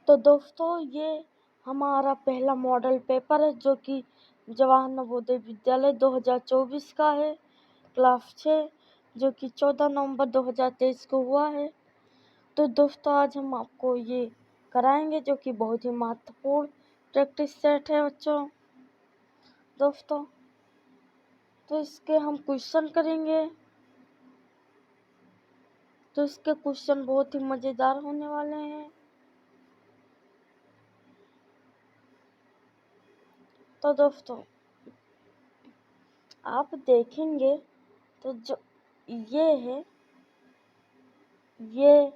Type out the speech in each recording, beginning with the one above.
तो दोस्तों ये हमारा पहला मॉडल पेपर है जो कि जवाहर नवोदय विद्यालय 2024 का है, क्लास 6, जो कि 14 नवंबर 2023 को हुआ है। तो दोस्तों आज हम आपको ये कराएंगे जो कि बहुत ही महत्वपूर्ण प्रैक्टिस सेट है बच्चों। दोस्तों तो इसके हम क्वेश्चन करेंगे। तो इसके क्वेश्चन बहुत ही मज़ेदार होने वाले हैं। तो दोस्तों आप देखेंगे तो जो ये है, ये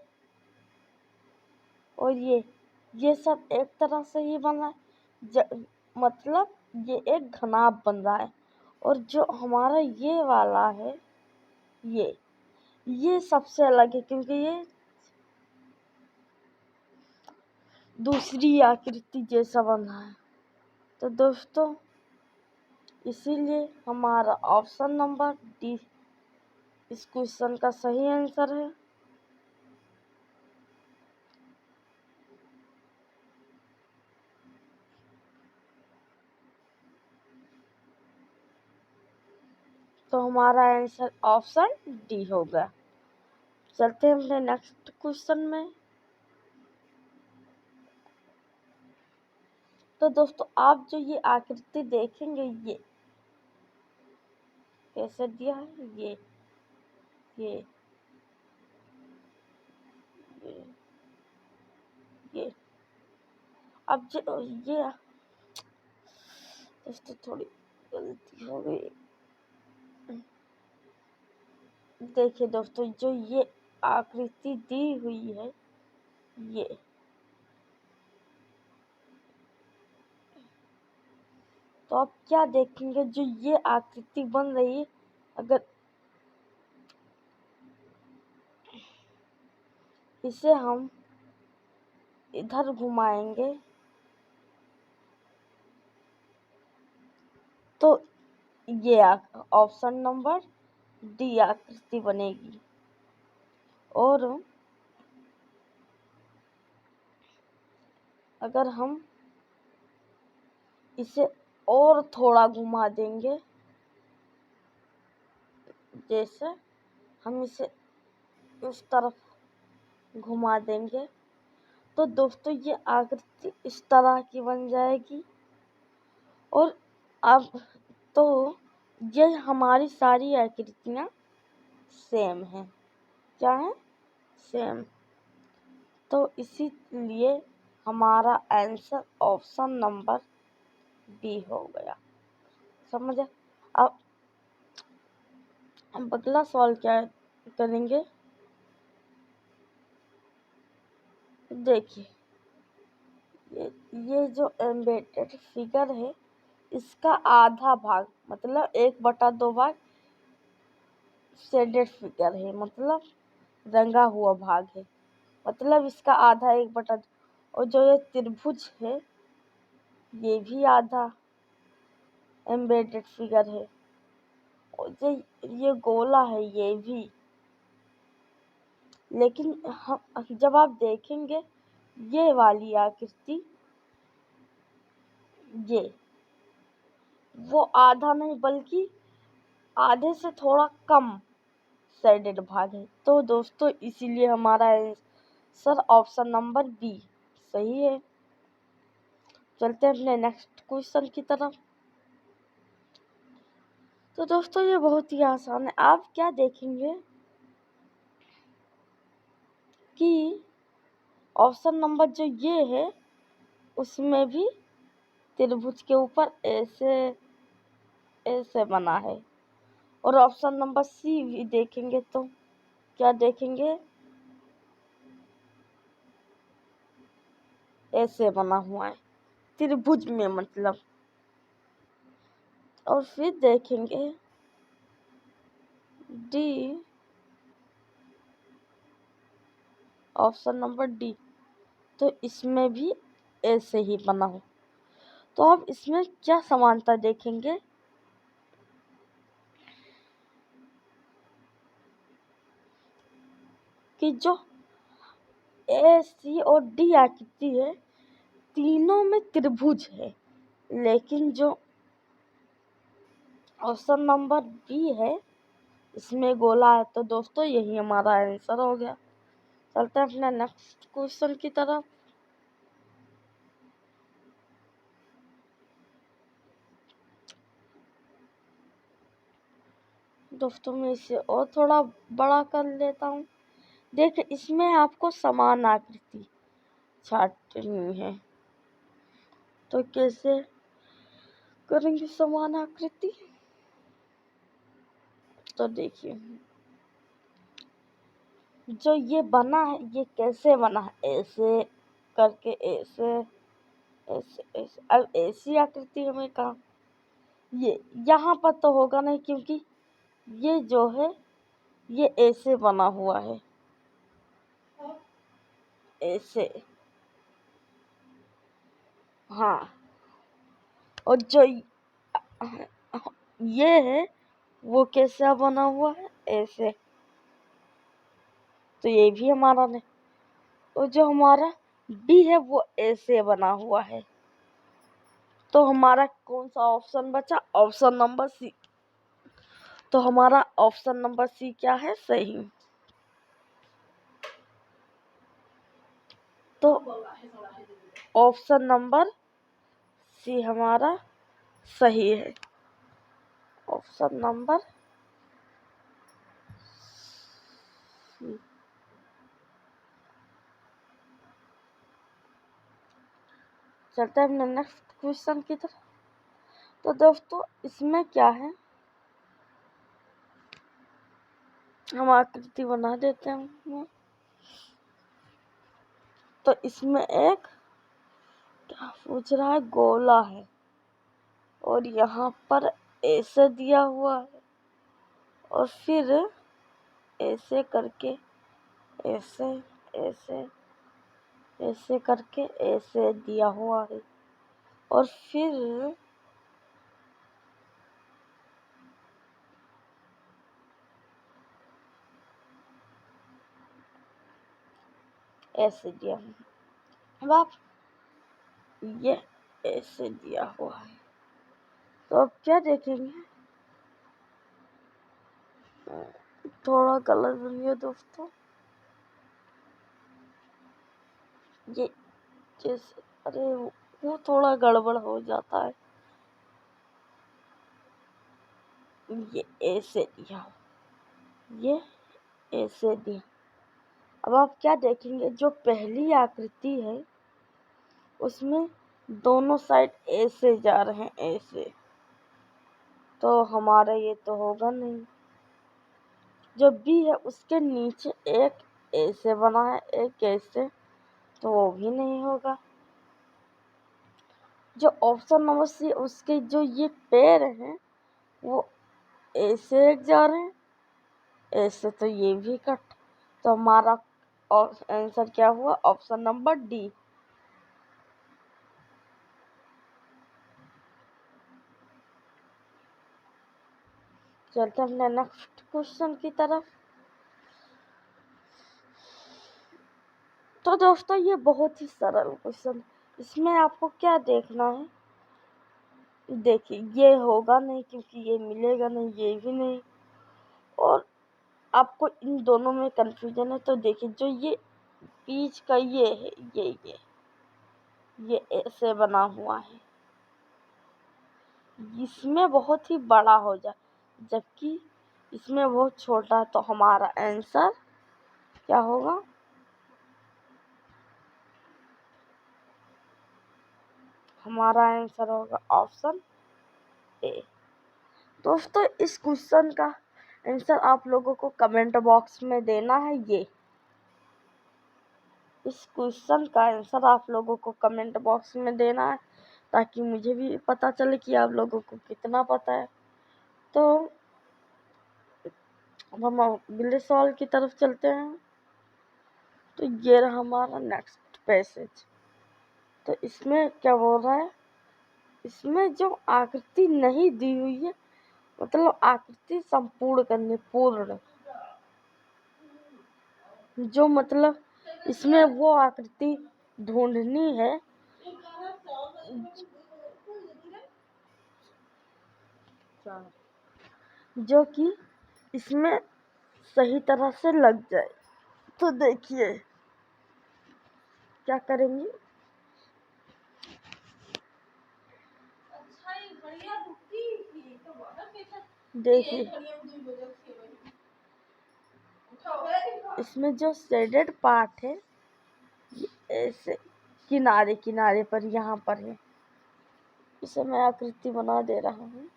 और ये सब एक तरह से ही बना मतलब ये एक घनाभ बन रहा है। और जो हमारा ये वाला है ये सबसे अलग है क्योंकि ये दूसरी आकृति जैसा बना है। तो दोस्तों इसीलिए हमारा ऑप्शन नंबर डी इस क्वेश्चन का सही आंसर है। तो हमारा आंसर ऑप्शन डी होगा। चलते हैं अपने नेक्स्ट क्वेश्चन में। तो दोस्तों आप जो ये आकृति देखेंगे ये कैसे दिया है, ये ये ये अब जो ये दोस्तों थोड़ी गलती हो गई। देखिए दोस्तों जो ये आकृति दी हुई है ये तो आप क्या देखेंगे जो ये आकृति बन रही है, अगर इसे हम इधर घुमाएंगे तो ये ऑप्शन नंबर डी आकृति बनेगी। और अगर हम इसे और थोड़ा घुमा देंगे, जैसे हम इसे उस तरफ घुमा देंगे तो दोस्तों ये आकृति इस तरह की बन जाएगी। और अब तो ये हमारी सारी आकृतियाँ सेम हैं। क्या है? सेम। तो इसीलिए हमारा आंसर ऑप्शन नंबर बी हो गया। समझे? अब हम अगला सवाल क्या करेंगे, देखिए ये जो एम्बेडेड फिगर है इसका आधा भाग मतलब 1/2 भाग शेडेड फिगर है, मतलब रंगा हुआ भाग है, मतलब इसका आधा 1/2। और जो ये त्रिभुज है ये भी आधा एम्बेडेड फिगर है। और जो ये गोला है ये भी। लेकिन हम जब आप देखेंगे ये वाली आकृति ये वो आधा नहीं बल्कि आधे से थोड़ा कम शेडेड भाग है। तो दोस्तों इसीलिए हमारा आंसर ऑप्शन नंबर बी सही है। चलते हैं अपने नेक्स्ट क्वेश्चन की तरफ। तो दोस्तों ये बहुत ही आसान है। आप क्या देखेंगे कि ऑप्शन नंबर जो ये है उसमें भी त्रिभुज के ऊपर ऐसे ऐसे बना है। और ऑप्शन नंबर सी भी देखेंगे तो क्या देखेंगे, ऐसे बना हुआ है त्रिभुज में मतलब। और फिर देखेंगे डी ऑप्शन नंबर डी तो इसमें भी ऐसे ही बना हो। तो आप इसमें क्या समानता देखेंगे कि जो ए, सी और डी आकृति है, तीनों में त्रिभुज है, लेकिन जो ऑप्शन नंबर बी है इसमें गोला है। तो दोस्तों यही हमारा आंसर हो गया। चलते हैं अपने नेक्स्ट क्वेश्चन की तरफ। दोस्तों मैं इसे और थोड़ा बड़ा कर लेता हूँ। देखिए इसमें आपको समान आकृति छाटनी है, तो कैसे करेंगे समान आकृति? तो देखिए जो ये बना है ये कैसे बना है, ऐसे करके, ऐसे ऐसे ऐसे। अब ऐसी आकृति हमें कहाँ, ये यहाँ पर तो होगा नहीं, क्योंकि ये जो है ये ऐसे बना हुआ है, ऐसे। हाँ, और जो ये है वो कैसा बना हुआ है, ऐसे। तो ये भी हमारा नहीं। और जो हमारा बी है वो ऐसे बना हुआ है। तो हमारा कौन सा ऑप्शन बचा? Option number C. तो हमारा ऑप्शन नंबर सी क्या है? सही। तो ऑप्शन नंबर सी हमारा सही है। Option number C. चलते हैं अपने नेक्स्ट क्वेश्चन की तरफ। तो दोस्तों इसमें क्या है, हम आकृति बना देते हैं। तो इसमें एक क्या पूछ रहा है, गोला है और यहाँ पर ऐसे दिया हुआ है, और फिर ऐसे करके, ऐसे ऐसे ऐसे करके ऐसे दिया हुआ है, और फिर ऐसे दिया हुआ है। अब आप ये ऐसे दिया हुआ है, तो अब क्या देखेंगे, थोड़ा गलत बनिए दोस्तों। ये जैसे, अरे वो थोड़ा गड़बड़ हो जाता है। ये ऐसे दिया, ये ऐसे दिया। अब आप क्या देखेंगे, जो पहली आकृति है उसमें दोनों साइड ऐसे जा रहे हैं, ऐसे। तो हमारा ये तो होगा नहीं। जो बी है उसके नीचे एक ऐसे बना है, एक ऐसे, तो वो भी नहीं होगा। जो ऑप्शन नंबर सी, उसके जो ये पैर हैं वो ऐसे जा रहे हैं, ऐसे, तो ये भी कट। तो हमारा आंसर क्या हुआ? Option number D. चलते हैं अपने नेक्स्ट क्वेश्चन की तरफ। तो दोस्तों ये बहुत ही सरल क्वेश्चन, इसमें आपको क्या देखना है, देखिए ये होगा नहीं क्योंकि ये मिलेगा नहीं, ये भी नहीं, और आपको इन दोनों में कंफ्यूजन है। तो देखिए जो ये बीच का ये है, ये ऐसे बना हुआ है, इसमें बहुत ही बड़ा हो जाए, जबकि इसमें बहुत छोटा है। तो हमारा आंसर क्या होगा? हमारा आंसर होगा ऑप्शन ए। दोस्तों इस क्वेश्चन का आंसर आप लोगों को कमेंट बॉक्स में देना है। इस क्वेश्चन का आंसर आप लोगों को कमेंट बॉक्स में देना है, ताकि मुझे भी पता चले कि आप लोगों को कितना पता है। तो अब हम अगले सवाल की तरफ चलते हैं। तो ये रहा हमारा नेक्स्ट पैसेज। तो इसमें क्या बोल रहा है, इसमें जो आकृति नहीं दी हुई है, मतलब आकृति संपूर्ण करनी, पूर्ण, जो मतलब इसमें वो आकृति ढूंढनी है जो कि इसमें सही तरह से लग जाए। तो देखिए क्या करेंगे। देखिए इसमें जो शेडेड पार्ट है ये ऐसे किनारे किनारे पर यहाँ पर है। इसे मैं आकृति बना दे रहा हूँ।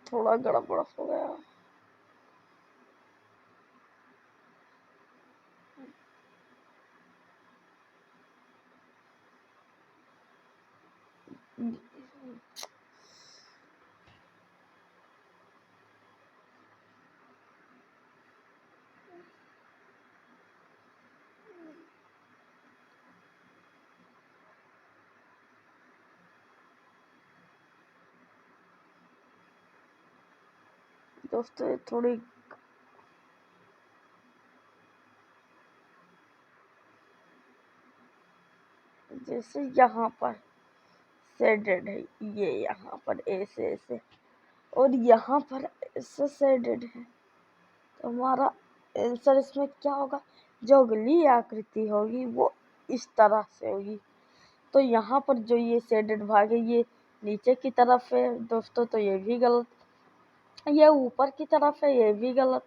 थोड़ा गड़बड़ हो गया। दोस्तों थोड़ी जैसे यहाँ पर शेडेड है, ये यहाँ पर ऐसे ऐसे और यहाँ पर ऐसे शेडेड है। तो हमारा आंसर इसमें क्या होगा, जो अगली आकृति होगी वो इस तरह से होगी। तो यहाँ पर जो ये शेडेड भाग है ये नीचे की तरफ है दोस्तों, तो ये भी गलत। ये ऊपर की तरफ है, ये भी गलत।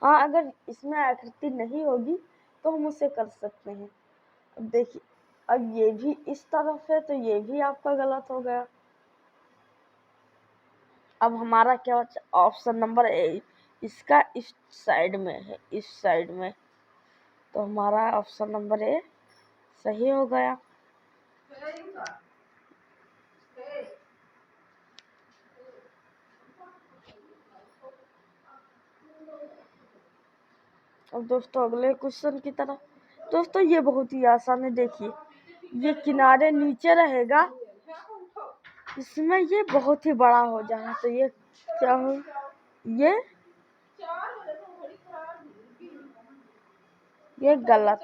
हाँ, अगर इसमें आकृति नहीं होगी तो हम उसे कर सकते हैं। अब देखिए, अब ये भी इस तरफ है तो ये भी आपका गलत हो गया। अब हमारा क्या बचा, ऑप्शन नंबर ए, इसका इस साइड में है, इस साइड में। तो हमारा ऑप्शन नंबर ए सही हो गया। अब दोस्तों अगले क्वेश्चन की तरफ। दोस्तों ये बहुत ही आसान है। देखिए ये किनारे नीचे रहेगा, इसमें ये बहुत ही बड़ा हो जाना। तो ये क्या हो, ये गलत।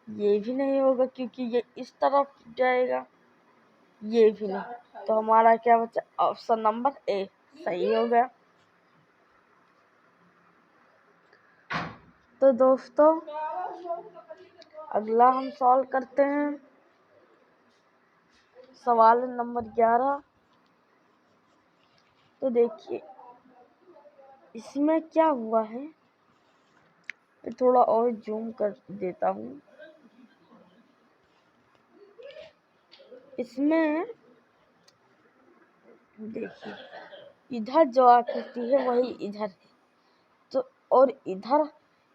ये भी नहीं होगा क्योंकि ये इस तरफ जाएगा, ये भी नहीं। तो हमारा क्या बचा, ऑप्शन नंबर ए सही हो गया। तो दोस्तों अगला हम सॉल्व करते हैं सवाल नंबर 11। तो देखिए इसमें क्या हुआ है, थोड़ा और जूम कर देता हूँ। इसमें देखिए इधर जो आकृति है वही इधर है, तो और इधर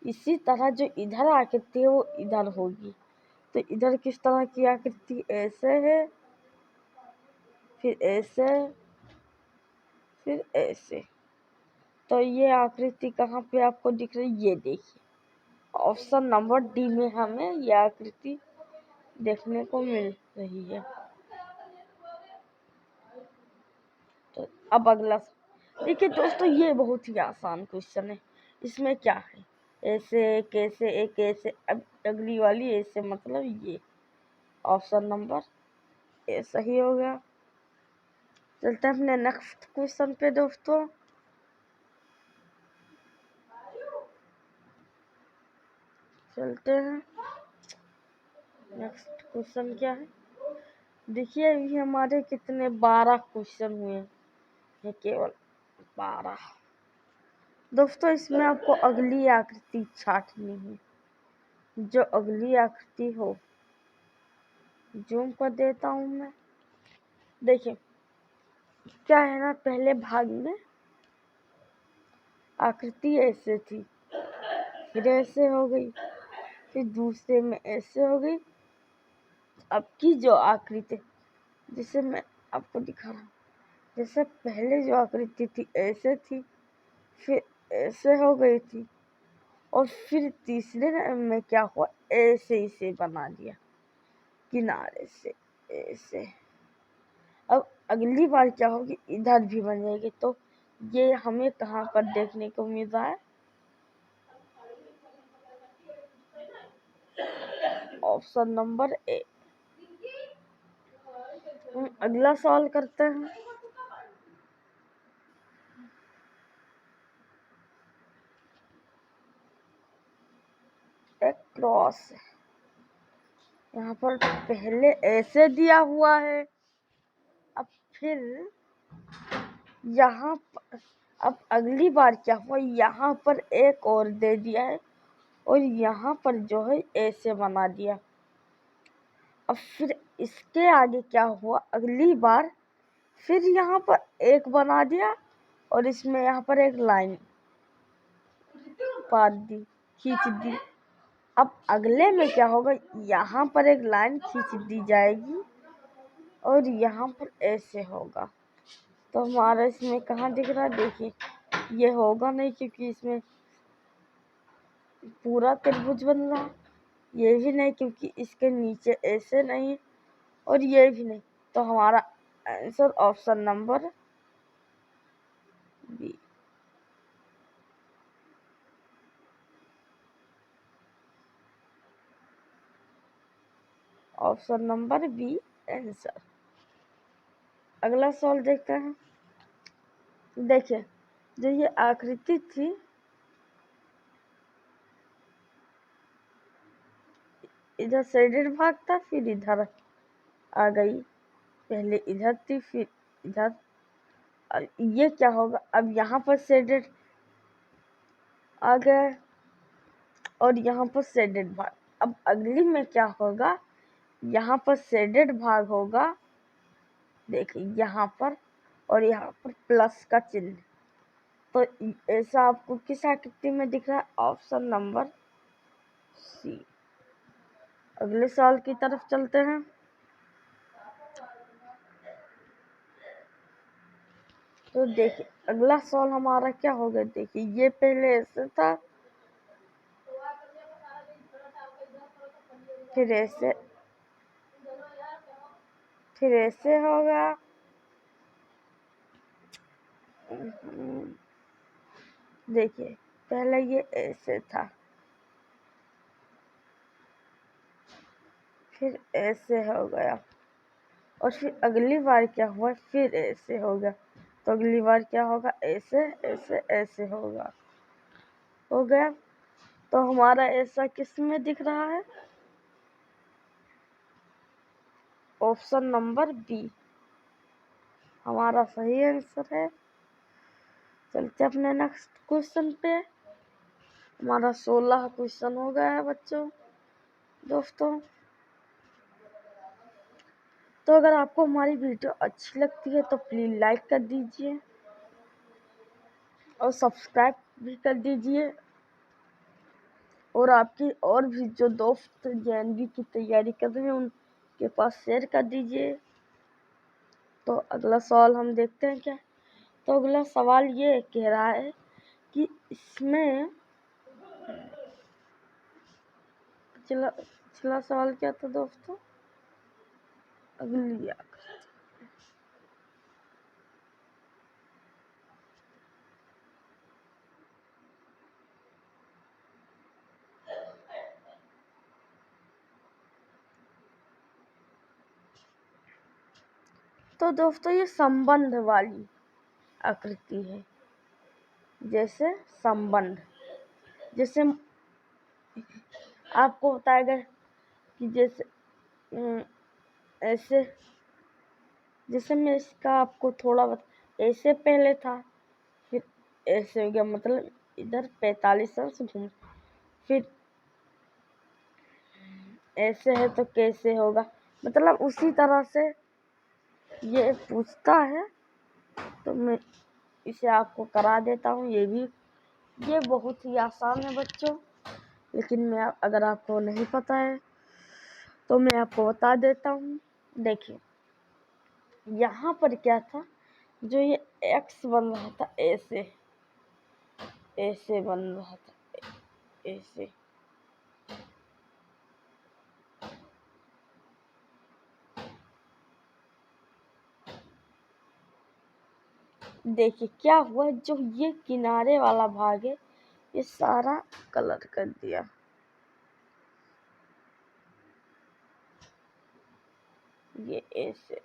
इसी तरह जो इधर आकृति है वो इधर होगी। तो इधर किस तरह की आकृति, ऐसे है, फिर ऐसे, फिर ऐसे। तो ये आकृति कहाँ पे आपको दिख रही है, ये देखिए ऑप्शन नंबर डी में हमें ये आकृति देखने को मिल रही है। तो अब अगला देखिए दोस्तों, ये बहुत ही आसान क्वेश्चन है। इसमें क्या है, ऐसे कैसे एक ऐसे। अब अगली वाली ऐसे मतलब ये ऑप्शन नंबर ए सही हो गया। चलते हैं अपने नेक्स्ट क्वेश्चन पे दोस्तों। चलते हैं नेक्स्ट क्वेश्चन क्या है। देखिए अभी हमारे कितने 12 क्वेश्चन हुए हैं, केवल 12। दोस्तों इसमें आपको अगली आकृति छांटनी है। जो अगली आकृति हो, जूम कर देता हूँ मैं। देखिए क्या है ना, पहले भाग में आकृति ऐसे थी, फिर ऐसे हो गई, फिर दूसरे में ऐसे हो गई। अब की जो आकृति जिसे मैं आपको दिखा रहा हूँ, जैसे पहले जो आकृति थी ऐसे थी, फिर ऐसे हो गई थी, और फिर तीसरे में क्या हुआ, ऐसे इसे बना दिया किनारे से ऐसे। अब अगली बार क्या होगी, इधर भी बन जाएगी। तो ये हमें कहाँ पर देखने को मिल रहा है? Option number A. अगला सवाल करते हैं। एक क्रॉस यहाँ पर पहले ऐसे दिया हुआ है, अब फिर यहाँ पर, अब अगली बार क्या हुआ, यहाँ पर एक और दे दिया है और यहाँ पर जो है ऐसे बना दिया। अब फिर इसके आगे क्या हुआ, अगली बार फिर यहाँ पर एक बना दिया और इसमें यहाँ पर एक लाइन पार दी, खींच दी। अब अगले में क्या होगा, यहाँ पर एक लाइन खींच दी जाएगी और यहाँ पर ऐसे होगा। तो हमारा इसमें कहाँ दिख रहा है, देखिए ये होगा नहीं क्योंकि इसमें पूरा त्रिभुज बन रहा, ये भी नहीं क्योंकि इसके नीचे ऐसे नहीं और ये भी नहीं। तो हमारा answer option number B. Option number B answer. अगला सवाल देखते हैं। देखिए जो ये आकृति थी, इधर शेडेड भाग था, फिर इधर आ गई, पहले इधर थी फिर इधर। ये क्या होगा, अब यहाँ पर शेडेड आ गया और यहाँ पर शेडेड भाग। अब अगली में क्या होगा, यहाँ पर शेडेड भाग होगा, देखिए यहाँ पर, और यहाँ पर प्लस का चिन्ह। तो ऐसा आपको किस आकृति में दिख रहा है, ऑप्शन नंबर सी। अगले सवाल की तरफ चलते हैं। तो देखिए अगला सवाल हमारा क्या होगा, देखिए ये पहले ऐसे था, फिर ऐसे, फिर ऐसे होगा, देखिए पहले ये ऐसे था, फिर ऐसे हो गया और फिर अगली बार क्या हुआ, फिर ऐसे हो गया। तो अगली बार क्या होगा, ऐसे ऐसे ऐसे होगा, हो गया। तो हमारा ऐसा किस में दिख रहा है, ऑप्शन नंबर बी हमारा सही आंसर है। चलते अपने नेक्स्ट क्वेश्चन पे। हमारा 16 क्वेश्चन हो गया है बच्चों, दोस्तों। तो अगर आपको हमारी वीडियो अच्छी लगती है तो प्लीज़ लाइक कर दीजिए और सब्सक्राइब भी कर दीजिए, और आपकी और भी जो दोस्त जेएनवी की तैयारी कर रहे हैं उनके पास शेयर कर दीजिए। तो अगला सवाल हम देखते हैं क्या। तो अगला सवाल ये कह रहा है कि इसमें पिछला सवाल क्या था दोस्तों, अगली तो दोस्तों ये संबंध वाली आकृति है, जैसे संबंध, जैसे आपको बताएगा कि जैसे ऐसे, जैसे मैं इसका आपको थोड़ा ऐसे पहले था, फिर ऐसे हो गया, मतलब इधर 45 अंश घूम, फिर ऐसे है तो कैसे होगा, मतलब उसी तरह से ये पूछता है। तो मैं इसे आपको करा देता हूँ। ये बहुत ही आसान है बच्चों, लेकिन मैं अगर आपको नहीं पता है तो मैं आपको बता देता हूँ। देखिए यहाँ पर क्या था, जो ये एक्स बन रहा था ऐसे, ऐसे बन रहा था, ऐसे, देखिए क्या हुआ, जो ये किनारे वाला भाग है ये सारा कलर कर दिया। ये ऐसे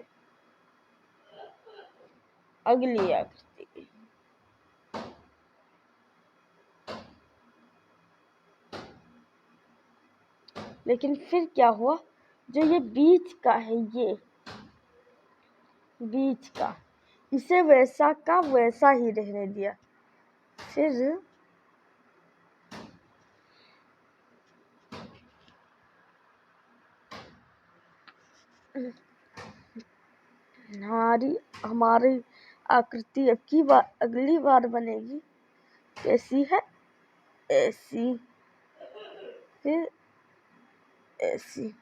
अगली आकृति, लेकिन फिर क्या हुआ, जो ये बीच का है, ये बीच का, इसे वैसा का वैसा ही रहने दिया। फिर हमारी आकृति अब की बार अगली बार बनेगी कैसी है, ऐसी, फिर ऐसी।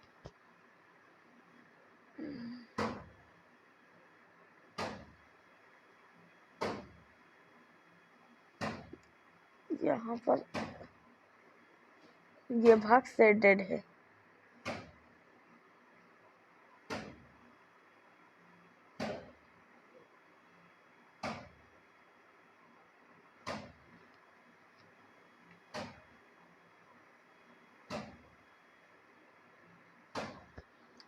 यहाँ पर ये भाग शेडेड है।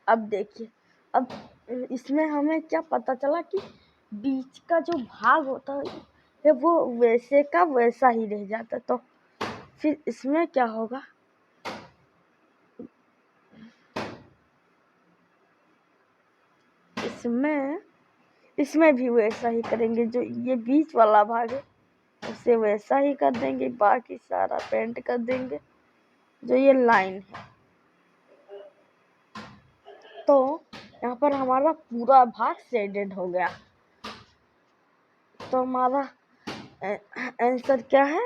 अब देखिए, अब इसमें हमें क्या पता चला कि बीच का जो भाग होता है वो वैसे का वैसा ही रह जाता। तो फिर इसमें क्या होगा, इसमें भी वैसा ही करेंगे। जो ये बीच वाला भाग है उसे वैसा ही कर देंगे, बाकी सारा पेंट कर देंगे। जो ये लाइन है, तो यहाँ पर हमारा पूरा भाग शेडेड हो गया। तो हमारा आंसर क्या है,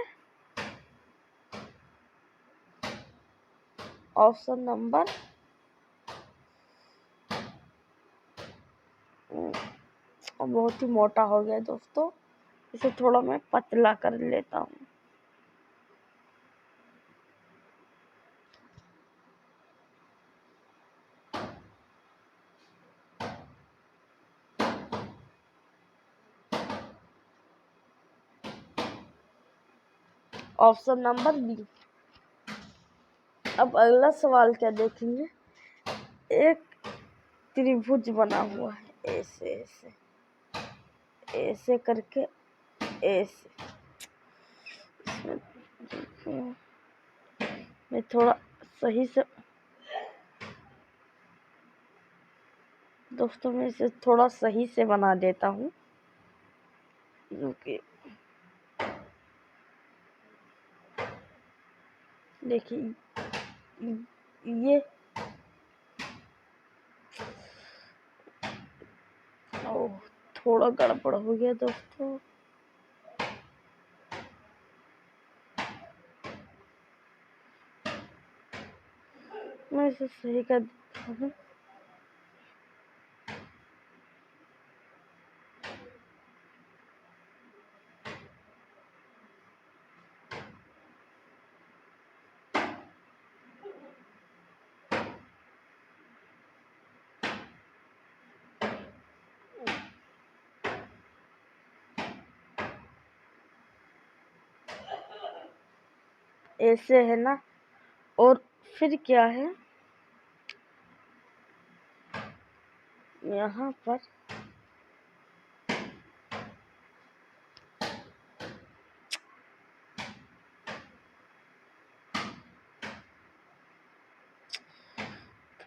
ऑप्शन नंबर बहुत ही मोटा हो गया दोस्तों, इसे थोड़ा मैं पतला कर लेता हूँ। Option number B. अब अगला सवाल क्या देखेंगे, एक त्रिभुज बना हुआ है, ऐसे ऐसे ऐसे करके, ऐसे। मैं थोड़ा सही से दोस्तों, मैं इसे थोड़ा सही से बना देता हूँ, क्योंकि देखिए ये थोड़ा गड़बड़ हो गया दोस्तों। मैं इसे सही कर देता हूँ। ऐसे है ना, और फिर क्या है, यहाँ पर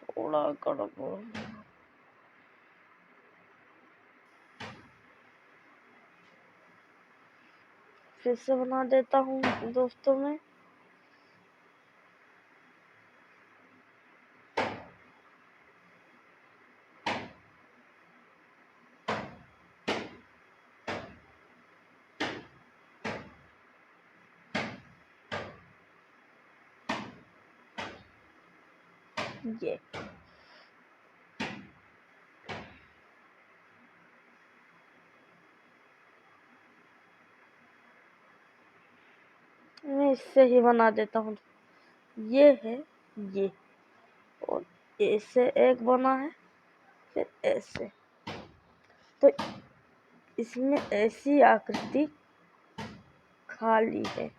थोड़ा गड़बड़, फिर से बना देता हूँ दोस्तों मैं। ये मैं इससे ही बना देता हूँ। ये है ये, और ऐसे एक बना है, फिर ऐसे। तो इसमें ऐसी आकृति खाली है,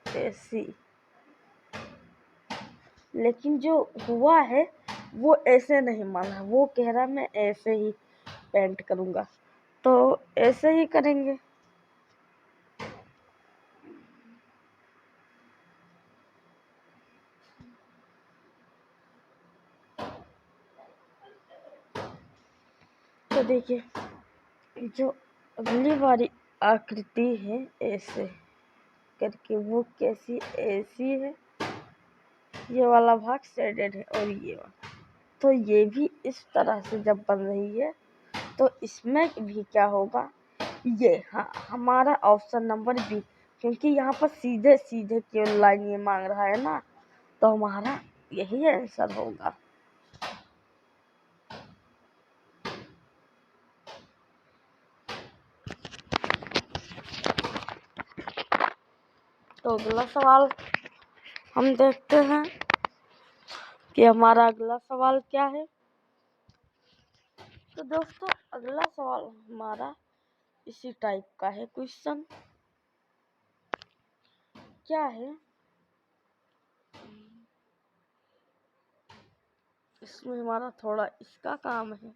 ऐसी, लेकिन जो हुआ है वो ऐसे नहीं माना, वो कह रहा मैं ऐसे ही पेंट करूँगा, तो ऐसे ही करेंगे। तो देखिए जो अगली वाली आकृति है ऐसे करके, वो कैसी, ऐसी है, ये वाला भाग शेडेड है और ये वाला, तो ये भी इस तरह से जब बन रही है तो इसमें भी क्या होगा, ये, हाँ, हमारा ऑप्शन नंबर बी, क्योंकि यहाँ पर सीधे सीधे केवल लाइन ये मांग रहा है ना, तो हमारा यही आंसर होगा। तो अगला सवाल हम देखते हैं कि हमारा अगला सवाल क्या है। तो दोस्तों अगला सवाल हमारा इसी टाइप का है। क्वेश्चन क्या है, इसमें हमारा थोड़ा इसका काम है।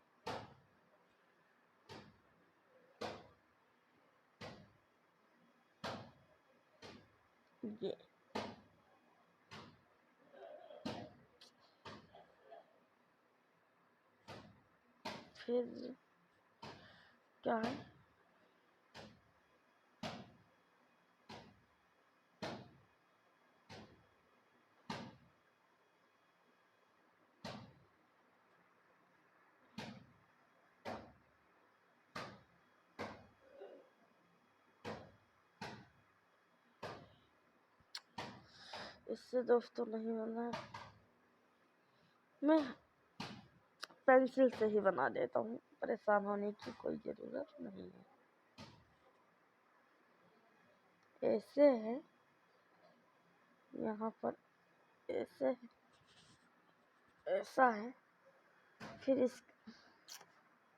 ये फिर क्या है, इससे दोस्तों नहीं बना है, मैं पेंसिल से ही बना देता हूँ, परेशान होने की कोई ज़रूरत नहीं है। ऐसे है, यहाँ पर ऐसे है, ऐसा है, फिर इस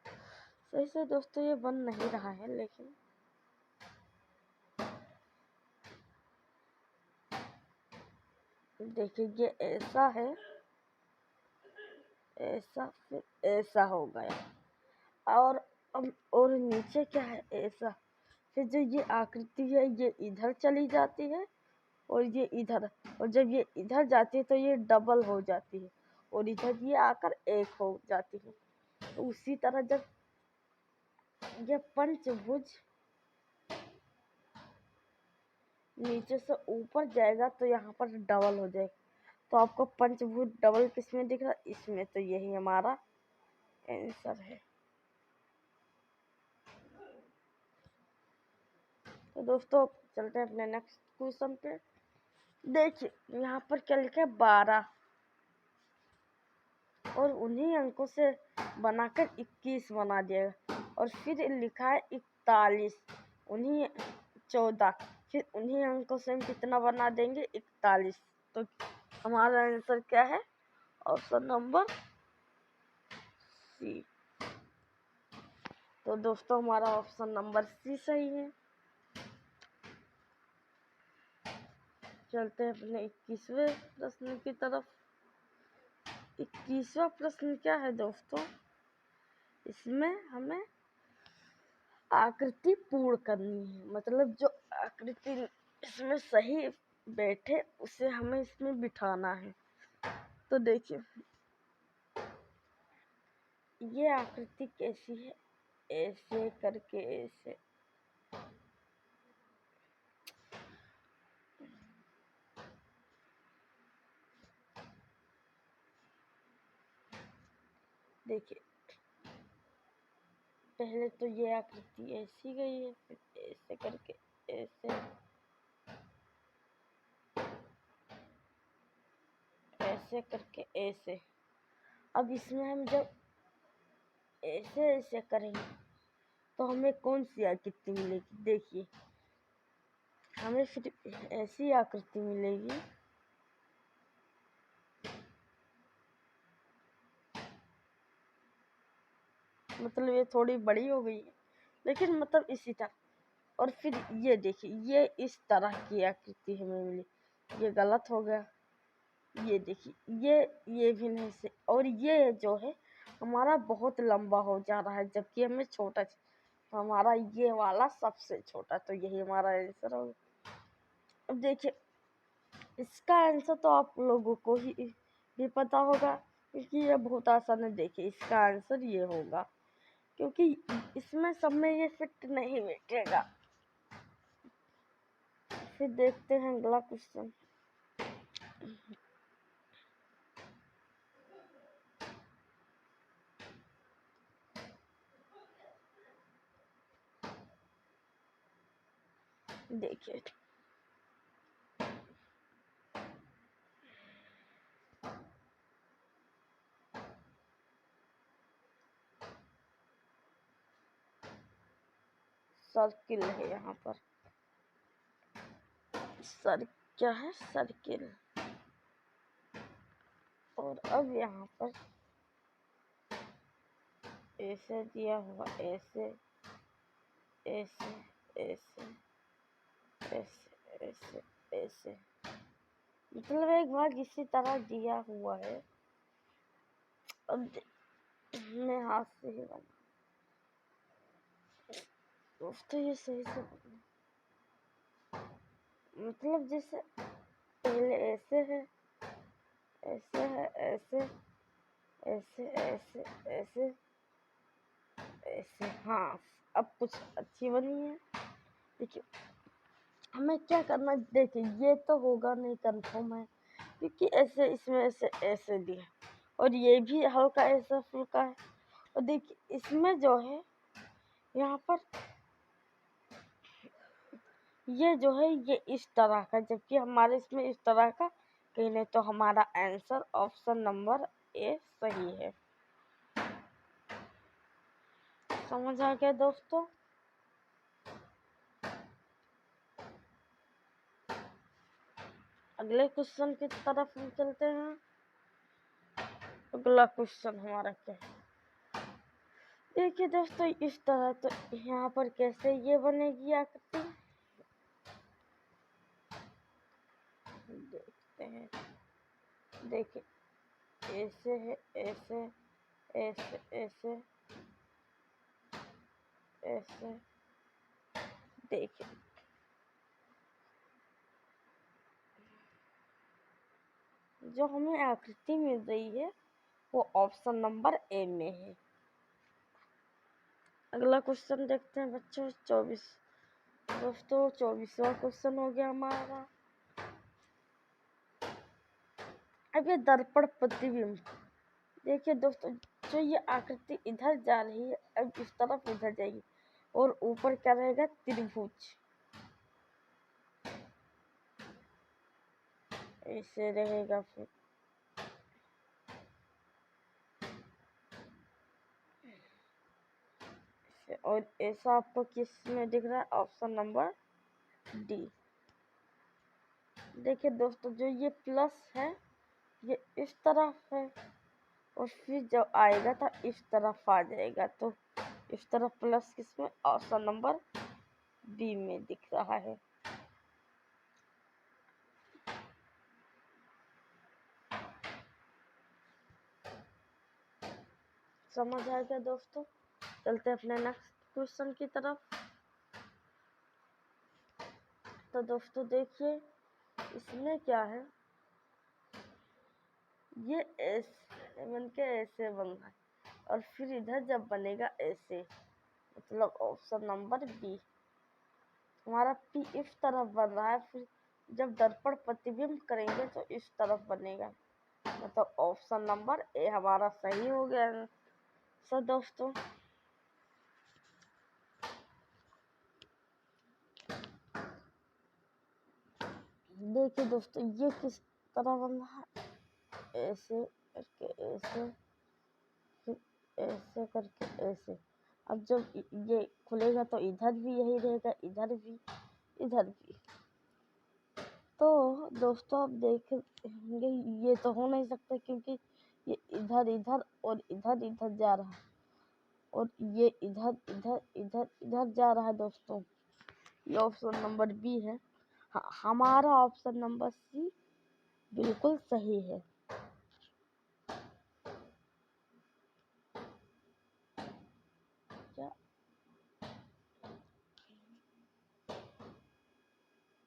सही से दोस्तों ये बन नहीं रहा है, लेकिन देखिए ये ऐसा है, ऐसा, फिर ऐसा हो गया, और नीचे क्या है, ऐसा, फिर जो ये आकृति है ये इधर चली जाती है और ये इधर, और जब ये इधर जाती है तो ये डबल हो जाती है और इधर ये आकर एक हो जाती है। तो उसी तरह जब ये पंचभुज नीचे से ऊपर जाएगा तो यहाँ पर डबल हो जाएगा, तो आपको पंचभुज डबल किसमें दिख रहा है, इसमें, तो यही हमारा आंसर है। तो दोस्तों चलते हैं अपने नेक्स्ट क्वेश्चन पे। देखिए यहाँ पर क्या लिखा है, 12 और उन्हीं अंकों से बनाकर 21 बना दिया, और फिर लिखा है 41, उन्हीं 14, फिर उन्हीं अंकों से हम कितना बना देंगे, 41। तो हमारा आंसर क्या है, ऑप्शन नंबर सी। तो दोस्तों हमारा ऑप्शन नंबर सी सही है। चलते हैं अपने 21वें प्रश्न की तरफ। 21वां प्रश्न क्या है दोस्तों, इसमें हमें आकृति पूर्ण करनी है, मतलब जो आकृति इसमें सही बैठे उसे हमें इसमें बिठाना है। तो देखिए ये आकृति कैसी है, ऐसे करके, ऐसे, देखिए पहले तो ये आकृति ऐसी गई है, फिर ऐसे करके, ऐसे, ऐसे करके, ऐसे। अब इसमें हम जब ऐसे ऐसे करेंगे तो हमें कौन सी आकृति मिलेगी, देखिए हमें फिर ऐसी आकृति मिलेगी, मतलब ये थोड़ी बड़ी हो गई है, लेकिन मतलब इसी तरह। और फिर ये देखिए, ये इस तरह की आकृति हमें मिली, ये गलत हो गया। ये देखिए, ये भी नहीं से, और ये जो है हमारा बहुत लंबा हो जा रहा है, जबकि हमें छोटा तो हमारा ये वाला सबसे छोटा, तो यही हमारा आंसर होगा। अब देखिए, इसका आंसर तो आप लोगों को ही भी पता होगा, क्योंकि ये बहुत आसान है। देखिए, इसका आंसर ये होगा, क्योंकि इसमें सब में ये फिट नहीं बैठेगा। फिर देखते हैं अगला क्वेश्चन। देखिए, सर्किल है यहाँ पर। क्या है? सर्किल। और अब यहाँ पर ऐसे दिया हुआ, ऐसे ऐसे ऐसे ऐसे ऐसे ऐसे, मतलब एक भाग इसी तरह दिया हुआ है। अब मैं हाथ से ही बना, दोस्तों ये सही से बना, मतलब जैसे पहले ऐसे है, ऐसे है, ऐसे ऐसे ऐसे ऐसे ऐसे। हाँ, अब कुछ अच्छी बनी है। देखिए, हमें क्या करना है, देखिए ये तो होगा नहीं, कंफर्म है, क्योंकि ऐसे इसमें ऐसे ऐसे दिया, और ये भी हल्का ऐसा फुल्का है। और देखिए, इसमें जो है यहाँ पर ये जो है ये इस तरह का, जबकि हमारे इसमें इस तरह का कहीं नहीं, तो हमारा आंसर ऑप्शन नंबर ए सही है। समझ आ गया दोस्तों? अगले क्वेश्चन की तरफ हम चलते हैं। अगला क्वेश्चन हमारा क्या है? देखिए दोस्तों, इस तरह, तो यहाँ पर कैसे ये बनेगी आकृति, देखते हैं। देखिए, ऐसे है, ऐसे ऐसे ऐसे ऐसे। देखिए, जो हमें आकृति मिल रही है वो ऑप्शन नंबर ए में है। अगला क्वेश्चन देखते हैं बच्चों, 24। दोस्तों 24वां क्वेश्चन हो गया हमारा। अब ये दर्पण प्रतिबिंब। देखिए दोस्तों, जो ये आकृति इधर जा रही है, अब इस तरफ इधर जाएगी, और ऊपर क्या रहेगा? त्रिभुज ऐसे रहेगा। फिर और ऐसा आपको किस में दिख रहा है? Option number D. देखिए दोस्तों, जो ये प्लस है ये इस तरफ है, और फिर जब आएगा तो इस तरफ आ जाएगा, तो इस तरफ प्लस किसमें? ऑप्शन नंबर बी में दिख रहा है। समझ आ गया दोस्तों? चलते अपने नेक्स्ट क्वेश्चन की तरफ। तो दोस्तों देखिए, इसमें क्या है, ये ऐसे बन के ऐसे बन रहा है, और फिर इधर जब बनेगा ऐसे, मतलब ऑप्शन नंबर बी। हमारा पी इस तरफ बन रहा है, फिर जब दर्पण प्रतिबिंब करेंगे तो इस तरफ बनेगा, मतलब ऑप्शन नंबर ए हमारा सही हो गया। सर दोस्तों, देखिए दोस्तों, ये किस तरह बन रहा है, ऐसे करके ऐसे, फिर ऐसे करके ऐसे। अब जब ये खुलेगा तो इधर भी यही रहेगा, इधर भी, इधर भी। तो दोस्तों आप देखेंगे ये तो हो नहीं सकता, क्योंकि ये इधर इधर और इधर इधर जा रहा है, और ये इधर इधर इधर इधर जा रहा है दोस्तों। ये ऑप्शन नंबर बी है। हमारा ऑप्शन नंबर सी बिल्कुल सही है। क्या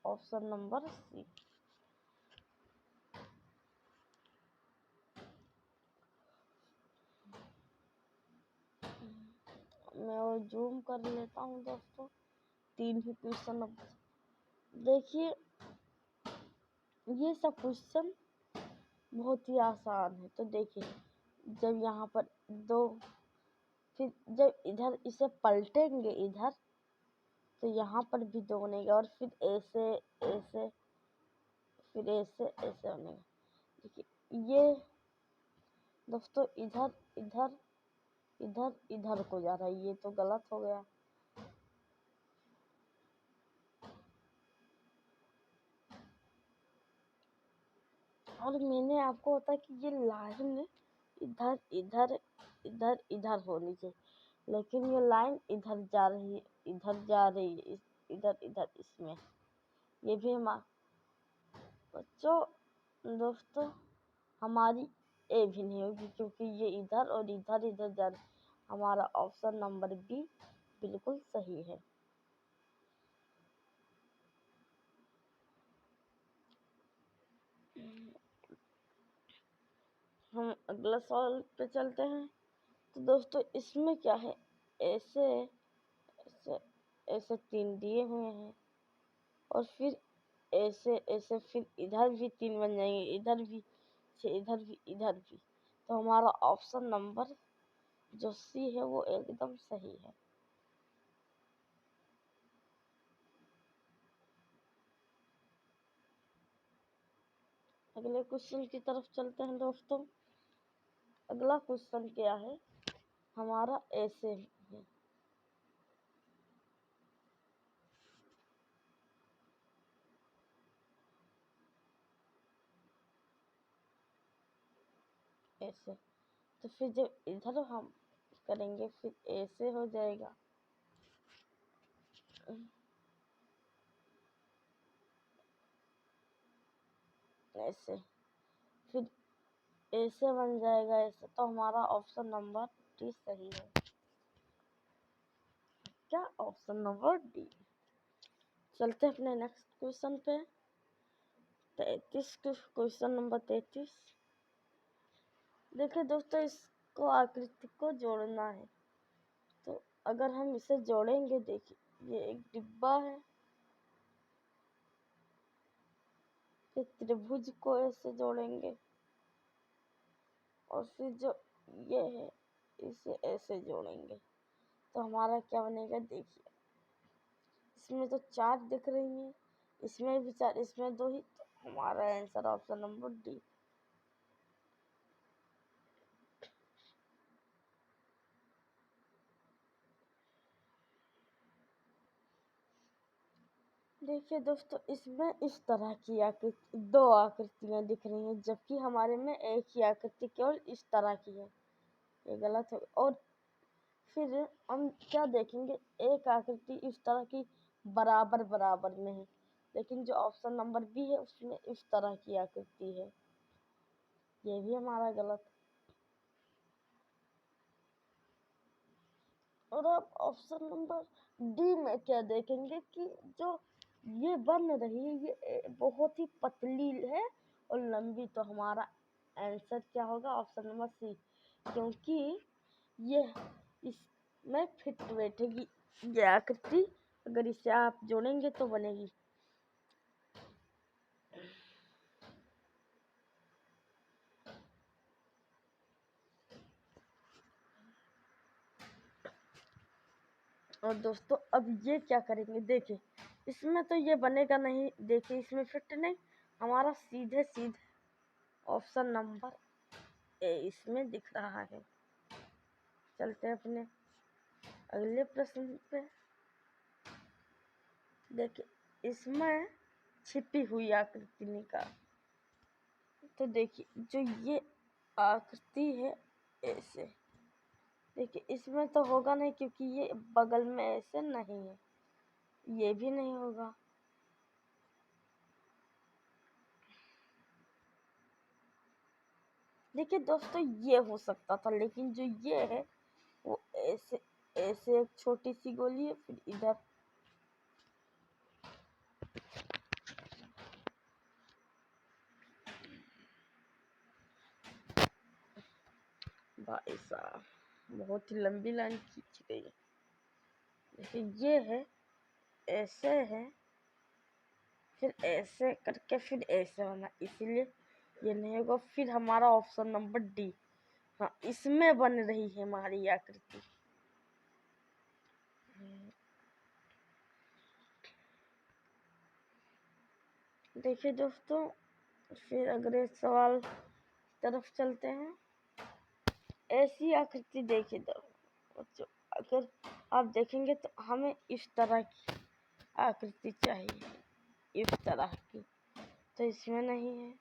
ऑप्शन नंबर सी। मैं और जूम कर लेता हूँ दोस्तों, 3 ही क्वेश्चन। अब देखिए ये सब क्वेश्चन बहुत ही आसान है। तो देखिए जब यहाँ पर 2, फिर जब इधर इसे पलटेंगे इधर, तो यहाँ पर भी 2 बनेगा, और फिर ऐसे ऐसे, फिर ऐसे ऐसे बनेगा। देखिए ये दोस्तों इधर इधर इधर इधर को जा रहा है, ये तो गलत हो गया। और मैंने आपको बताया कि ये लाइन इधर इधर इधर इधर होनी चाहिए, लेकिन ये लाइन इधर जा रही है, इधर जा रही है, इधर इधर इसमें। ये भी बच्चों दोस्तों हमारी ए भी नहीं होगी, क्योंकि ये इधर और इधर इधर जा रही। हमारा ऑप्शन नंबर बी बिल्कुल सही है। हम अगला सवाल पे चलते हैं। तो दोस्तों इसमें क्या है, ऐसे ऐसे ऐसे 3 दिए हुए हैं, और फिर ऐसे ऐसे, फिर इधर भी 3 बन जाएंगे, इधर भी इधर भी इधर भी। तो हमारा ऑप्शन नंबर जो सी है वो एकदम सही है। अगले क्वेश्चन की तरफ चलते हैं दोस्तों। अगला क्वेश्चन क्या है हमारा, ऐसे है, ऐसे। तो फिर जब इधर हम करेंगे फिर ऐसे हो जाएगा, ऐसे, फिर ऐसे बन जाएगा, ऐसे। तो हमारा ऑप्शन नंबर डी सही है। क्या ऑप्शन नंबर डी। चलते हैं अपने नेक्स्ट क्वेश्चन पे। 33 क्वेश्चन नंबर 33। देखिए दोस्तों इसको आकृति को जोड़ना है। तो अगर हम इसे जोड़ेंगे, देखिए ये एक डिब्बा है, फिर त्रिभुज को ऐसे जोड़ेंगे, और फिर जो ये है इसे ऐसे जोड़ेंगे। तो हमारा क्या बनेगा, देखिए इसमें तो 4 दिख रही हैं, इसमें भी 4, इसमें 2 ही। तो हमारा आंसर ऑप्शन नंबर डी। देखिए दोस्तों इसमें इस तरह की आकृति, 2 आकृतियां दिख रही हैं, जबकि हमारे में एक ही आकृति केवल इस तरह की है। ये गलत है। और फिर हम क्या देखेंगे, एक आकृति इस तरह की बराबर बराबर में है, लेकिन जो ऑप्शन नंबर बी है उसमें इस तरह की आकृति है। ये भी हमारा गलत। और अब ऑप्शन नंबर डी में क्या देखेंगे कि जो ये बन रही है ये बहुत ही पतली है और लंबी। तो हमारा आंसर क्या होगा, ऑप्शन नंबर सी, क्योंकि ये इसमें फिट बैठेगी ये आकृति। अगर इसे आप जोड़ेंगे तो बनेगी। और दोस्तों अब ये क्या करेंगे, देखिए इसमें तो ये बनेगा नहीं, देखिए इसमें फिट नहीं। हमारा सीधे सीधे ऑप्शन नंबर ए इसमें दिख रहा है। चलते हैं अपने अगले प्रश्न पे। देखिए इसमें छिपी हुई आकृति निकाल। तो देखिए जो ये आकृति है ऐसे, देखिए इसमें तो होगा नहीं क्योंकि ये बगल में ऐसे नहीं है, ये भी नहीं होगा। देखिए दोस्तों ये हो सकता था, लेकिन जो ये है वो ऐसे ऐसे एक छोटी सी गोली है, फिर इधर भाई साहब बहुत ही लंबी लाइन खींच गई है। देखिए ये है, ऐसे है, फिर ऐसे करके फिर ऐसे होना, इसीलिए ये नहीं होगा। फिर हमारा ऑप्शन नंबर डी, हाँ इसमें बन रही है हमारी आकृति। देखिए दोस्तों, फिर अगले सवाल तरफ चलते हैं। ऐसी आकृति देखिए बच्चों, अगर आप देखेंगे तो हमें इस तरह की आकृति चाहिए, इस तरह की, तो इसमें नहीं है,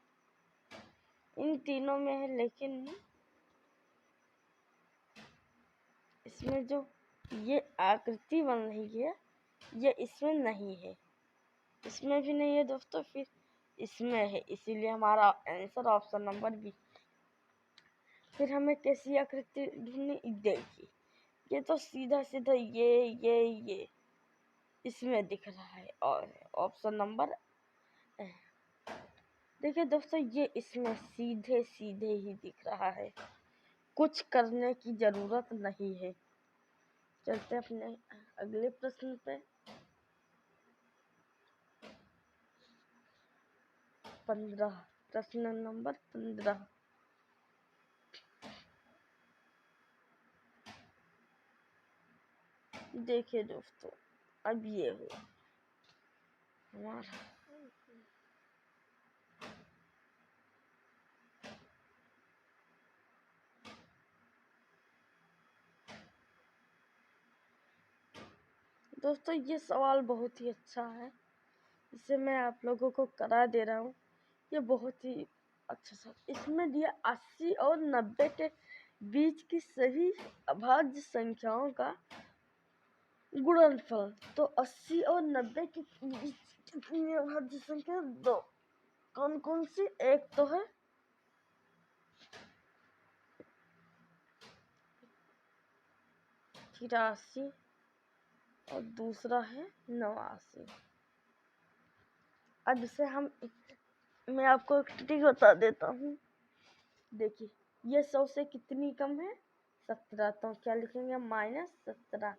इन तीनों में है, लेकिन इसमें जो ये आकृति बन रही है ये इसमें नहीं है, इसमें भी नहीं है दोस्तों, फिर इसमें है, इसीलिए हमारा आंसर ऑप्शन नंबर बी। फिर हमें कैसी आकृति ढूंढनी, देखिए ये तो सीधा सीधा ये इसमें दिख रहा है, और ऑप्शन नंबर, देखिए दोस्तों ये इसमें सीधे सीधे ही दिख रहा है, कुछ करने की जरूरत नहीं है। चलते अपने अगले प्रश्न पे। 15, प्रश्न नंबर 15। देखिए दोस्तों, अब ये हो हमारा दोस्तों, ये सवाल बहुत ही अच्छा है, इसे मैं आप लोगों को करा दे रहा हूँ। ये बहुत ही अच्छा सवाल, इसमें दिया 80 और 90 के बीच की सभी अभाज्य संख्याओं का गुणनफल। तो 80 और 90 के बीच कितनी अभाज्य संख्या, दो, कौन कौन सी? एक तो है 83 और दूसरा है 89। अब इसे मैं आपको एक ट्रिक बता देता हूँ। देखिए ये 100 से कितनी कम है? 17, तो क्या लिखेंगे? -17,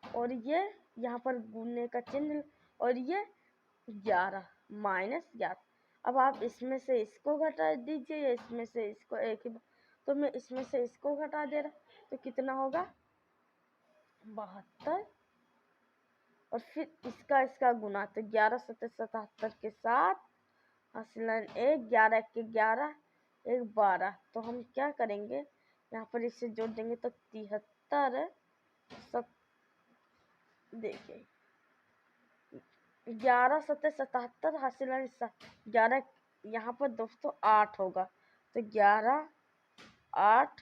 और ये यहाँ पर गुणने का चिन्ह, और ये 11, -11। अब आप इसमें से इसको घटा दीजिए या इसमें से इसको, एक ही, तो मैं इसमें से इसको घटा दे रहा, तो कितना होगा? 72, और फिर इसका गुना, तो 11 7 77 के साथ हासिलन 1, 11 के 11, 1 12। तो हम क्या करेंगे, यहाँ पर इसे जोड़ देंगे तो 73, देखिए 11 7 77 हासिलन 11, यहाँ पर दोस्तों 8 होगा, तो 11 8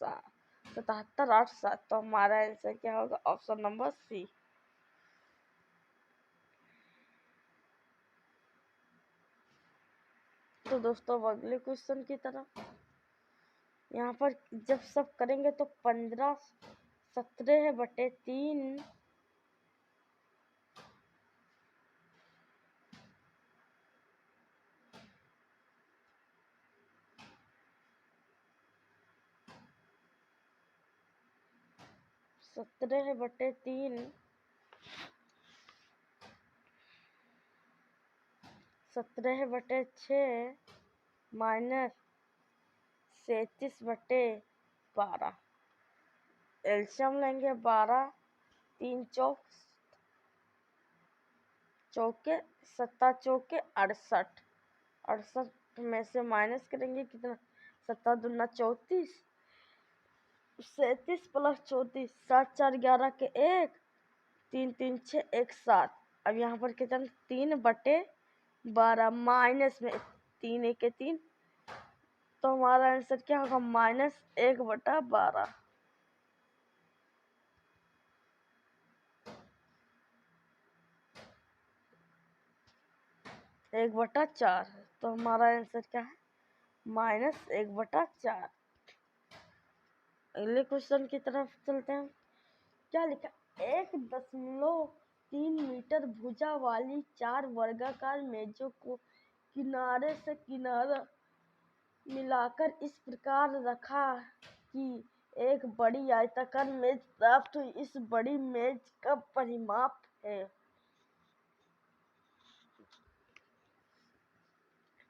7 77 8 7, तो हमारा आंसर क्या होगा? Option number C. तो दोस्तों अगले क्वेश्चन की तरफ, यहाँ पर जब सब करेंगे तो 15 17/3 17/3 17/6 -37/12। एल्शियम लेंगे 12, 3 चौके 7 68, 68 में से माइनस करेंगे कितना? 7 दूना 34, 37 + 34, 7 4 11 के 1, 3 3 6 1 7। अब यहाँ पर कितना? 3/12, माइनस में 3 1 के 3, तो हमारा आंसर क्या होगा? -1/12। 1/4। तो हमारा आंसर क्या है? -1/4। अगले क्वेश्चन की तरफ चलते हैं। क्या लिखा? 1.3 मीटर भुजा वाली 4 वर्गाकार मेजों को किनारे से किनारा मिलाकर इस प्रकार रखा कि एक बड़ी आयताकार मेज प्राप्त हुई। इस बड़ी मेज का परिमाप है।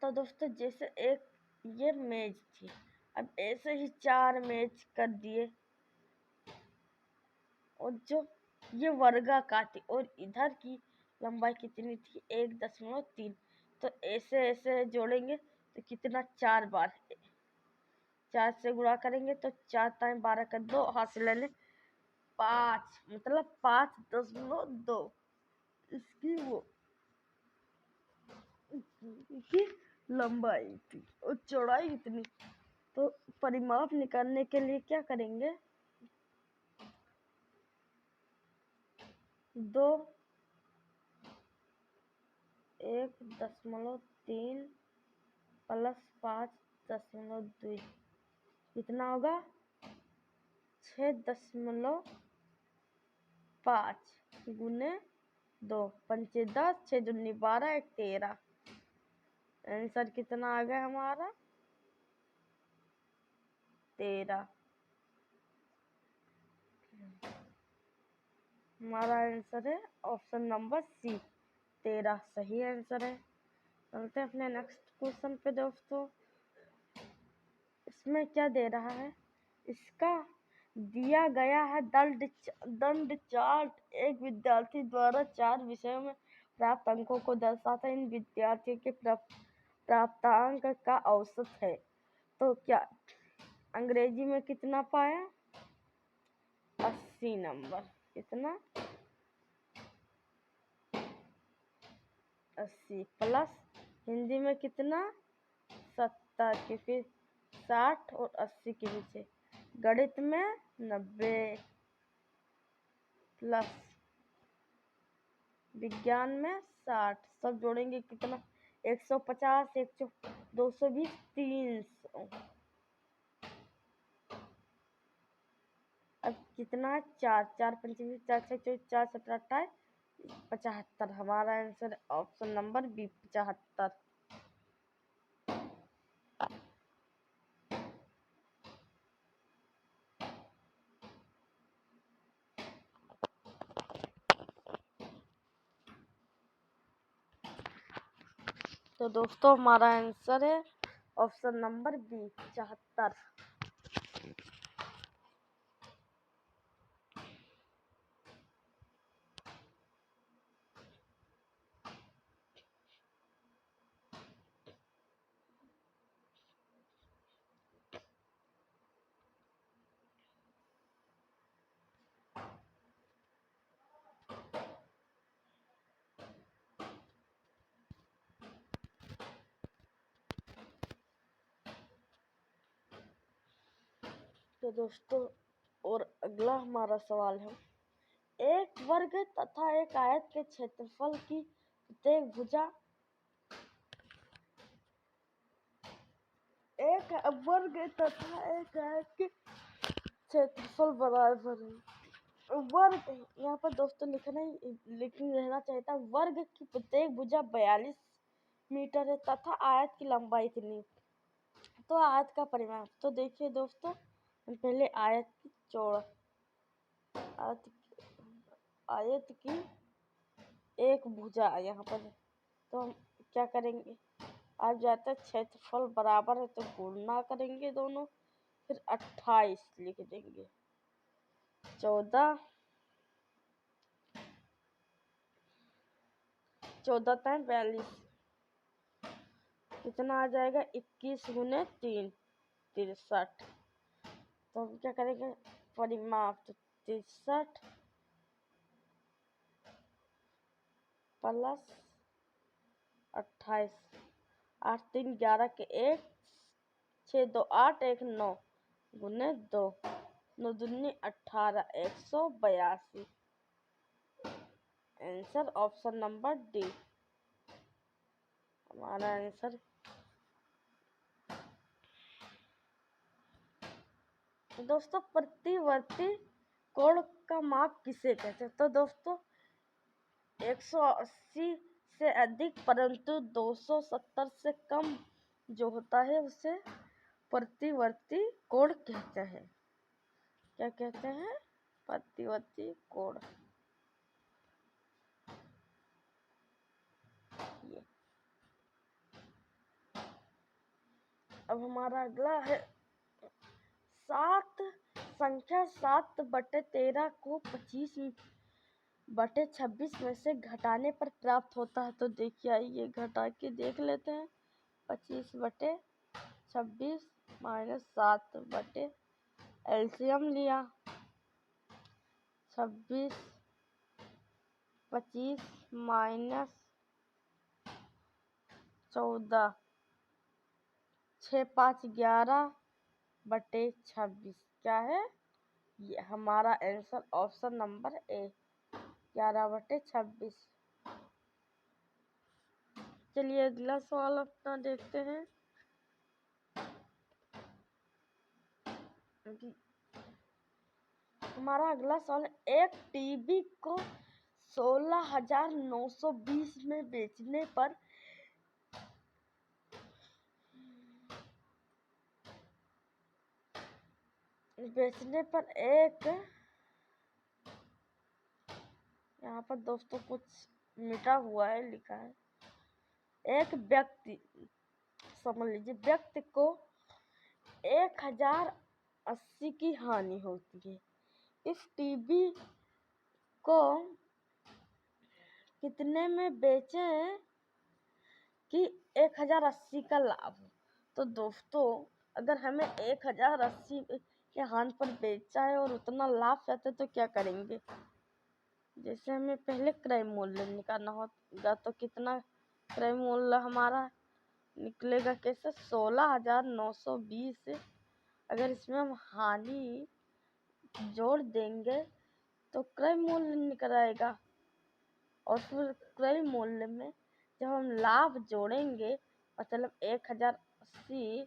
तो दोस्तों, जैसे एक ये मेज थी, अब ऐसे ही 4 मेज कर दिए, और जो ये वर्गाकार थी, और इधर की लंबाई कितनी थी? 1.3। तो ऐसे ऐसे जोड़ेंगे तो कितना? 4 बार 4 से गुणा करेंगे तो 4 टाइम 12 कर 2, हाथ से ले ले 5, मतलब 5.2 इसकी लंबाई थी, और चौड़ाई कितनी? तो परिमाप निकालने के लिए क्या करेंगे? 2 1.3 प्लस 5.2 कितना होगा? 6.5 गुने 2, 5 10, 6 दूनी 12, 1 13। आंसर कितना आ गया हमारा? 13। हमारा आंसर है ऑप्शन नंबर सी, 13 सही आंसर है। चलते हैं अपने नेक्स्ट क्वेश्चन पे दोस्तों। इसमें क्या दे रहा है? इसका दिया गया है दंड चार्ट एक विद्यार्थी द्वारा 4 विषयों में प्राप्त अंकों को दर्शाता है। इन विद्यार्थियों के प्राप्तांक का औसत है। तो क्या अंग्रेजी में कितना पाया? 80 नंबर। कितना? 80 प्लस हिंदी में कितना? 70, क्योंकि 60 और 80 के पीछे। गणित में 90 प्लस विज्ञान में 60। सब जोड़ेंगे कितना? 150, 220, 300। अब कितना? 4 4 25, 4 6 24, 4 17 28, 75। हमारा आंसर ऑप्शन नंबर बी, 75। तो दोस्तों, हमारा आंसर है ऑप्शन नंबर बी, 74। तो दोस्तों, और अगला हमारा सवाल है। एक वर्ग तथा एक आयत के क्षेत्रफल की प्रत्येक भुजा एक वर्ग तथा एक आयत के क्षेत्रफल बराबर है। वर्ग यहाँ पर दोस्तों लिखना रहना चाहिए था। वर्ग की प्रत्येक भुजा 42 मीटर है तथा आयत की लंबाई इतनी। तो आयत का परिमाप, तो देखिए दोस्तों, पहले आयत की चौड़ा आयत की एक भुजा यहाँ पर, तो हम क्या करेंगे? आज जाता है क्षेत्रफल बराबर है तो गुणा करेंगे दोनों, फिर 28 लिख देंगे। 14 14 42 कितना आ जाएगा? 21 गुने 3, 63। तो हम क्या करेंगे? परिमाप, तो 63 प्लस 28, 8 3 11 के 1, 6 2 8, 1 9 गुने 2, 9 दूनी 18, 182। Answer option number D. हमारा आंसर। दोस्तों प्रतिवर्ती कोण का माप किसे कहते हैं? तो दोस्तों 180 से अधिक परंतु 270 से कम जो होता है उसे प्रतिवर्ती कोण कहते हैं। क्या कहते हैं? प्रतिवर्ती कोण। ये अब हमारा अगला है संख्या 7/13 को 25/26 में से घटाने पर प्राप्त होता है। तो देखिए आइए घटा के देख लेते हैं। 25/26 माइनस 7 एलसीएम लिया 26, 25 माइनस 14, 6 5 11/26 क्या है? ये हमारा आंसर ऑप्शन नंबर ए 11/26। चलिए अगला सवाल अपना देखते हैं। हमारा अगला सवाल, एक टीवी को 16,920 में बेचने पर एक, यहाँ पर दोस्तों कुछ मिटा हुआ है, लिखा है एक व्यक्ति, समझ लीजिए व्यक्ति को 1080 की हानि होती है। इस टीवी को कितने में बेचें कि 1080 का लाभ हो? तो दोस्तों अगर हमें 1080 के हानि पर बेचा है और उतना लाभ चाहते तो क्या करेंगे? जैसे हमें पहले क्रय मूल्य निकालना होगा, तो कितना क्रय मूल्य हमारा निकलेगा? कैसे? 16,920। अगर इसमें हम हानि जोड़ देंगे तो क्रय मूल्य निकल आएगा, और फिर क्रय मूल्य में जब हम लाभ जोड़ेंगे मतलब 1080,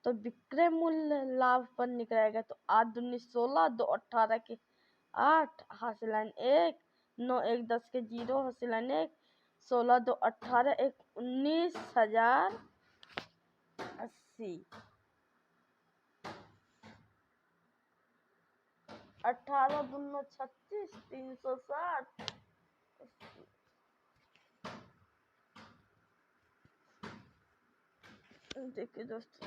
तो विक्रय मूल्य लाभ पर निकल आएगा। तो 8 दूनी 16, 2 18 के 8, हासिलाइन 1, 9 1 10 के 0, हासिलाइन 1, 16 2 18, 1 19,080, 18 दूना 36, 360। देखिए दोस्तों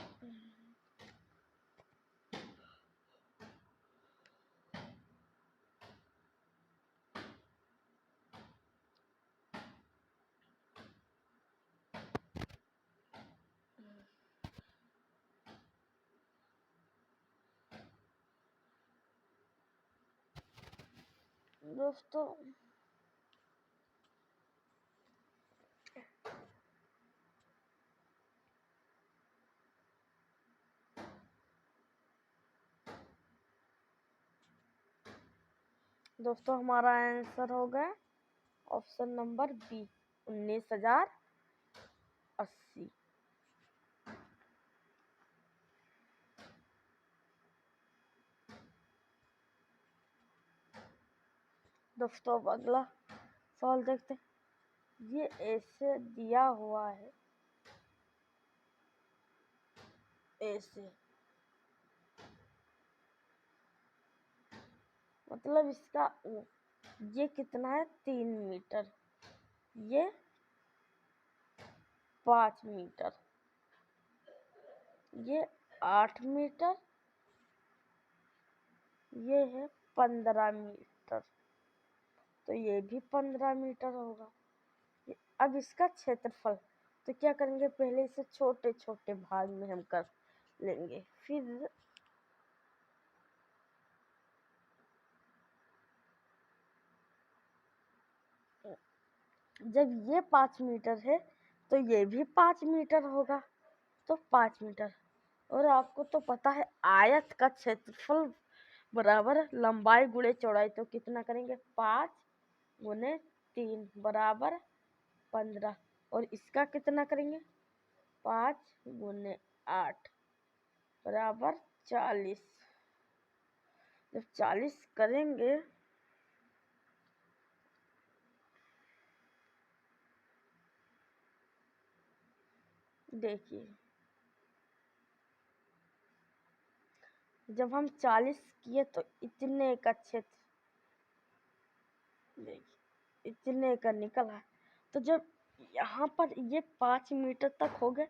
दोस्तों हमारा आंसर हो गया ऑप्शन नंबर बी 19,080। दोस्तों अब अगला सवाल देखते हैं। ये ऐसे दिया हुआ है, ऐसे मतलब इसका ये कितना है? 3 मीटर, ये 5 मीटर, ये 8 मीटर, ये है 15 मीटर, तो ये भी 15 मीटर होगा। अब इसका क्षेत्रफल, तो क्या करेंगे? पहले इसे छोटे छोटे भाग में हम कर लेंगे, फिर जब ये 5 मीटर है तो ये भी 5 मीटर होगा, तो 5 मीटर। और आपको तो पता है आयत का क्षेत्रफल बराबर लंबाई गुणे चौड़ाई, तो कितना करेंगे? 5 गुने 3 बराबर 15, और इसका कितना करेंगे 5 गुने 8 बराबर 40। जब 40 करेंगे देखिए जब हम 40 किए तो इतने का क्षेत्र देखिए इतने का निकला। तो जब यहाँ पर ये 5 मीटर तक हो गए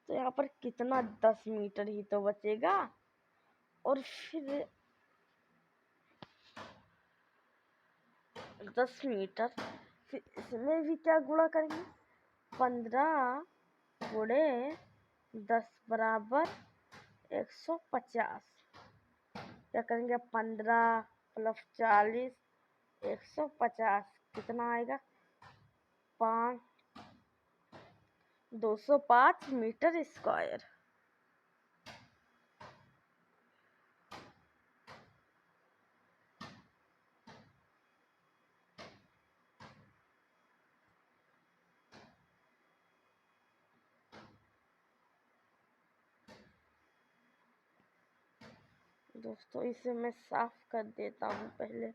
तो यहाँ पर कितना 10 मीटर ही तो बचेगा। और फिर 10 मीटर फिर इसमें भी क्या गुणा करेंगे 15 गुणे 10 बराबर 150। क्या करेंगे 15 प्लस 40 150 कितना आएगा 205 मीटर स्क्वायर। दोस्तों इसे मैं साफ कर देता हूँ पहले।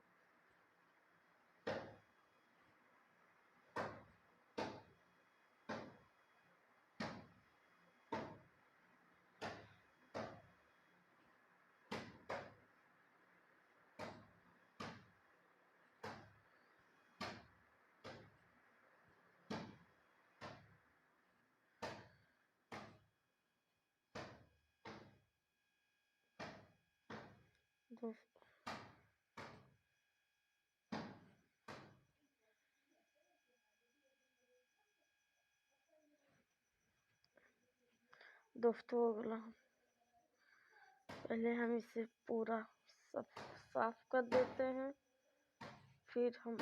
दोस्तों अगला पहले हम इसे पूरा सब साफ कर देते हैं फिर हम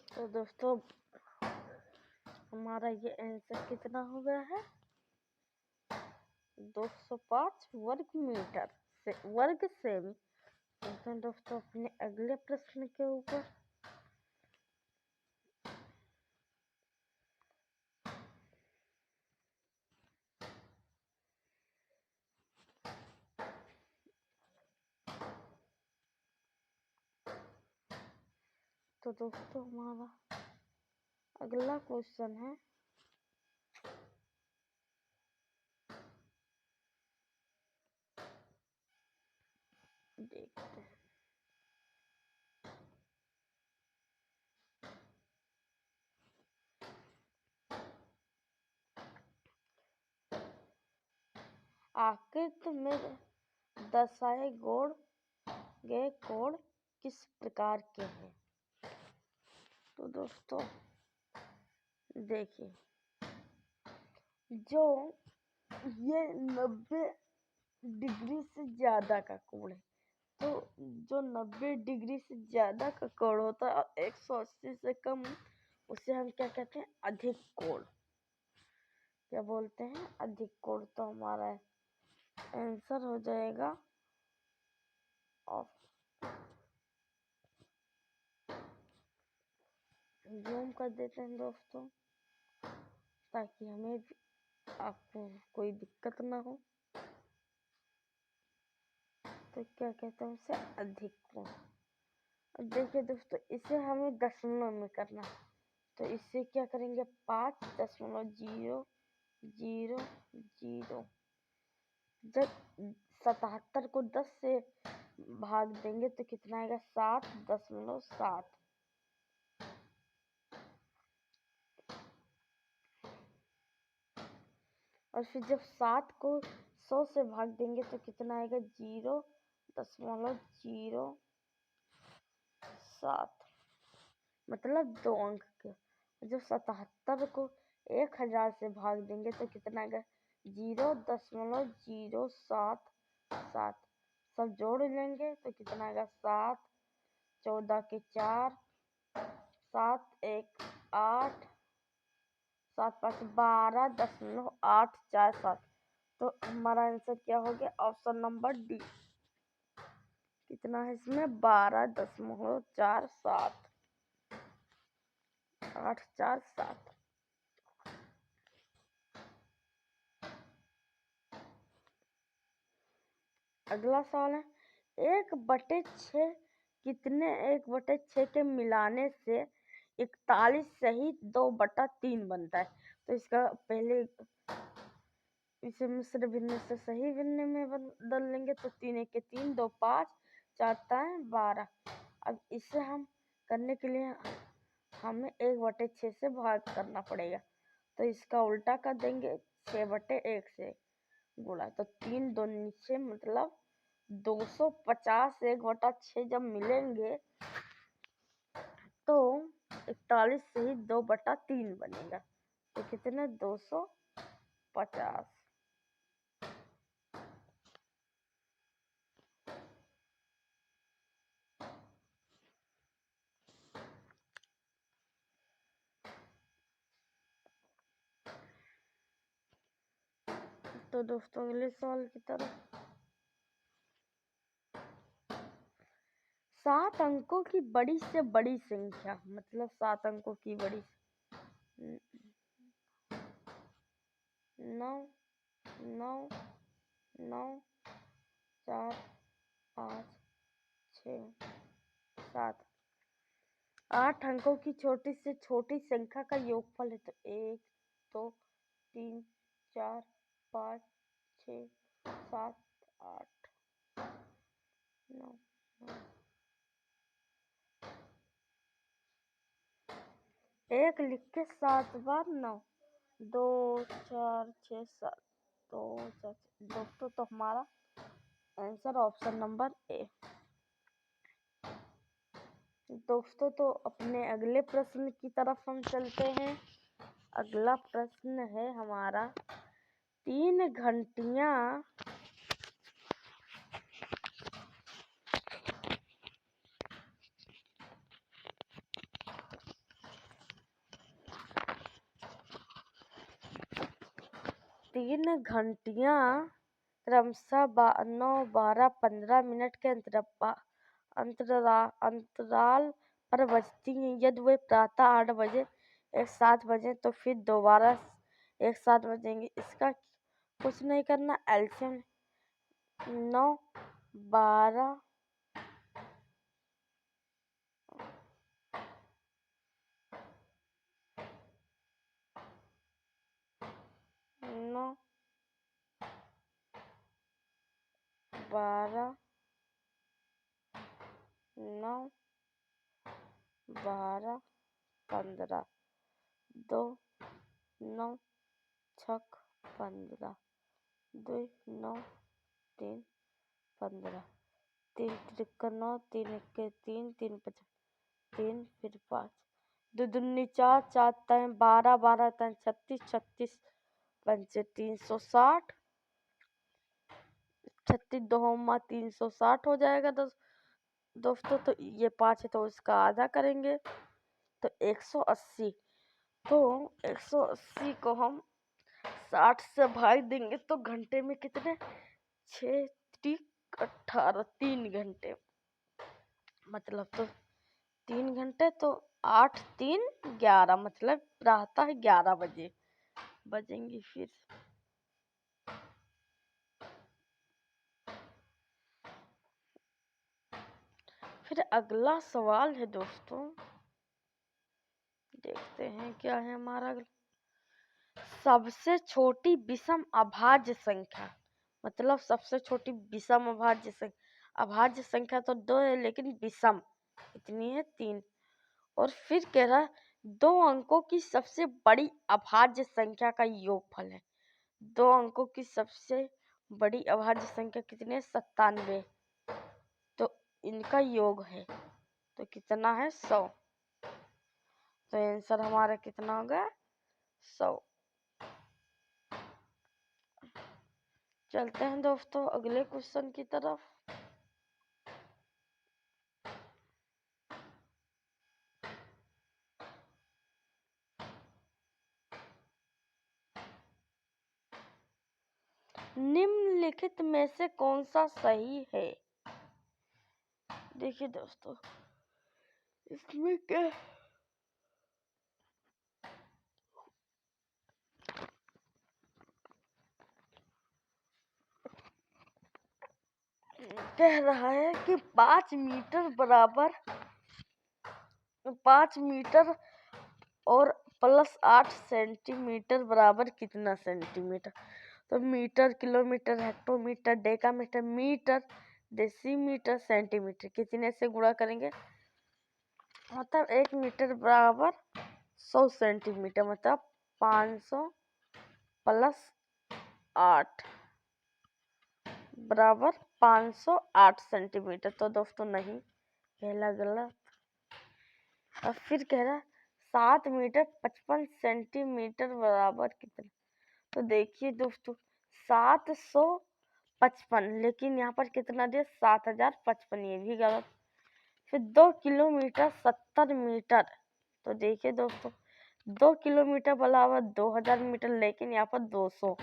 तो दोस्तों हमारा ये आंसर कितना हो गया है 205 वर्ग सेमी। तो दोस्तों अपने अगले प्रश्न के ऊपर तो दोस्तों हमारा अगला क्वेश्चन है देखते हैं। आकृति में दर्शाए गए कोण किस प्रकार के हैं। तो दोस्तों देखिए जो ये 90 डिग्री से ज़्यादा का कोण है तो जो 90 डिग्री से ज़्यादा का कोण होता है और 180 से कम उसे हम क्या कहते हैं अधिक कोण। क्या बोलते हैं अधिक कोण। तो हमारा आंसर हो जाएगा ऑफ। जूम कर देते हैं दोस्तों ताकि हमें आपको कोई दिक्कत ना हो। तो क्या कहते हैं उसे अधिक कोण। अब देखिए दोस्तों इसे हमें दशमलव में करना है तो इससे क्या करेंगे 5.000। जब 77 को 10 से भाग देंगे तो कितना आएगा 7.7। और फिर जब 7 को 100 से भाग देंगे तो कितना आएगा 0.07 मतलब 2 अंक के। जब 77 को 1000 से भाग देंगे तो कितना आएगा? 0.077। सब जोड़ लेंगे तो कितना आएगा? 7, 14 के 4, 7, 1, 8, 7, 5, 12.847। तो हमारा आंसर क्या हो गया? Option number D. कितना है इसमें? 12.47, 847। अगला सवाल है 1/6 कितने 1/6 के मिलाने से 41 सही 2/3 बनता है? तो इसका पहले इसे मिश्र भिन्न से सही भिन्न में बदल लेंगे तो 3 1 के 3, 2 5, 4 3 12। अब इसे हम करने के लिए हमें 1/6 से भाग करना पड़ेगा, तो इसका उल्टा कर देंगे 6/1 से गुणा। तो 3 2 नीचे मतलब 250 1/6 जब मिलेंगे तो 41 सही 2/3 बनेगा। तो कितने? 250। तो दोस्तों अगले सवाल की तरफ। 7 अंकों की बड़ी से बड़ी संख्या मतलब 7 अंकों की बड़ी 9 9 9 4 5 6 7। 8 अंकों की छोटी से छोटी संख्या का योगफल है तो 1 2 3 4 5 6 7 8 9 1 लिख के 7 बार 9, 2 4 6 7, 2 4 दोस्तों तो हमारा आंसर ऑप्शन नंबर ए। दोस्तों तो अपने अगले प्रश्न की तरफ हम चलते हैं। अगला प्रश्न है हमारा 3 घंटियां क्रमशः 9, 12, 15 मिनट के अंतराल पर बजती हैं। यदि वे प्रातः 8 बजे एक साथ बजे तो फिर दोबारा एक साथ बजेंगे। इसका कुछ नहीं करना, एलसीएम 9 12 9 12 9 12 15 2 9 6 15 2 9 3 15 3 3 9 3 1 3 3 5 3 फिर 5 2 दूनी 4 4 3 12 12 3 36 36 पंचे 360 36 2 360 हो जाएगा। दोस्तों तो ये 5 है तो इसका आधा करेंगे तो 180। तो 180 को हम 60 से भाग देंगे तो घंटे में कितने? 6 3 18 3 घंटे मतलब तो 3 घंटे तो 8 3 11 मतलब प्रातः 11 बजे बजेंगी। फिर अगला सवाल है दोस्तों, देखते हैं क्या है हमारा सबसे छोटी विषम अभाज्य संख्या मतलब सबसे छोटी विषम अभाज्य संख्या। अभाज्य संख्या तो 2 है लेकिन विषम कितनी है? 3। और फिर कह रहा है 2 अंकों की सबसे बड़ी अभाज्य संख्या का योगफल है। 2 अंकों की सबसे बड़ी अभाज्य संख्या कितनी है? 97। इनका योग है। तो कितना है 100। तो आंसर हमारा कितना होगा 100। चलते हैं दोस्तों अगले क्वेश्चन की तरफ। निम्नलिखित में से कौन सा सही है? देखिए दोस्तों इसमें क्या कह रहा है कि 5 मीटर बराबर 5 मीटर और प्लस 8 सेंटीमीटर बराबर कितना सेंटीमीटर? तो metre, kilometre, hectometre, decametre, metre, decimetre, centimetre कितने से गुणा करेंगे? मतलब 1 मीटर बराबर 100 सेंटीमीटर, मतलब 500 प्लस 8 बराबर 508 सेंटीमीटर। तो दोस्तों नहीं, पहला गलत। और फिर कह रहा 7 मीटर 55 सेंटीमीटर बराबर कितना? तो देखिए दोस्तों 755, लेकिन यहाँ पर कितना दिया 7055, ये भी गलत। फिर 2 किलोमीटर 70 मीटर। तो देखिए दोस्तों 2 किलोमीटर बराबर 2000 मीटर, लेकिन यहाँ पर 200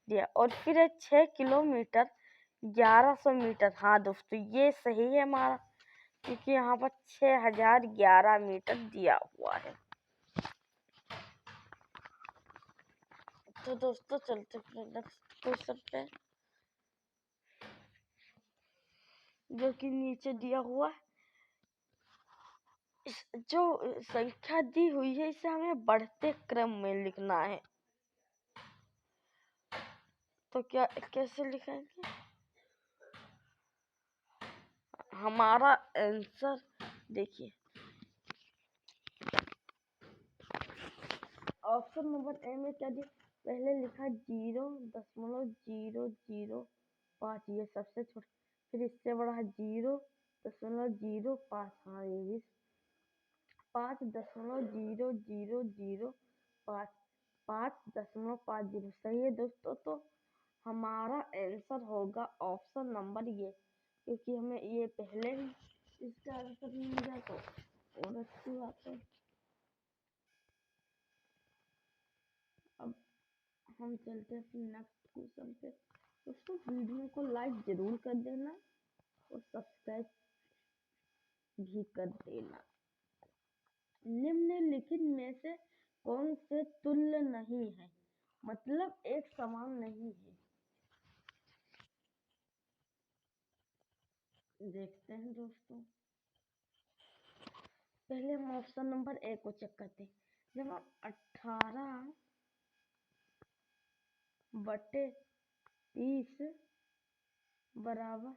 दिया। और फिर है 6 किलोमीटर 1100 मीटर। हाँ दोस्तों ये सही है हमारा, क्योंकि यहाँ पर 6011 मीटर दिया हुआ है। तो दोस्तों चलते नेक्स्ट क्वेश्चन पे, जो कि नीचे दिया हुआ है। जो संख्या दी हुई है इसे हमें बढ़ते क्रम में लिखना है। तो क्या कैसे लिखेंगे? हमारा आंसर देखिए, ऑप्शन नंबर ए में क्या दिया? पहले लिखा 0.005, ये सबसे छोटा। फिर इससे बड़ा है 0.005। हाँ ये भी 5.0005, 5.50 सही है दोस्तों। तो हमारा आंसर होगा ऑप्शन नंबर ये, क्योंकि हमें ये पहले ही इसका आंसर मिल गया। तो और अच्छी बात है। अब हम चलते हैं अपने नेक्स्ट क्वेश्चन पे। दोस्तों वीडियो को लाइक जरूर कर देना और सब्सक्राइब भी कर देना। निम्नलिखित में से कौन से तुल्य नहीं है, मतलब एक समान नहीं है? देखते हैं दोस्तों। पहले हम ऑप्शन नंबर ए को चेक करते हैं। जब हम 18/30 बराबर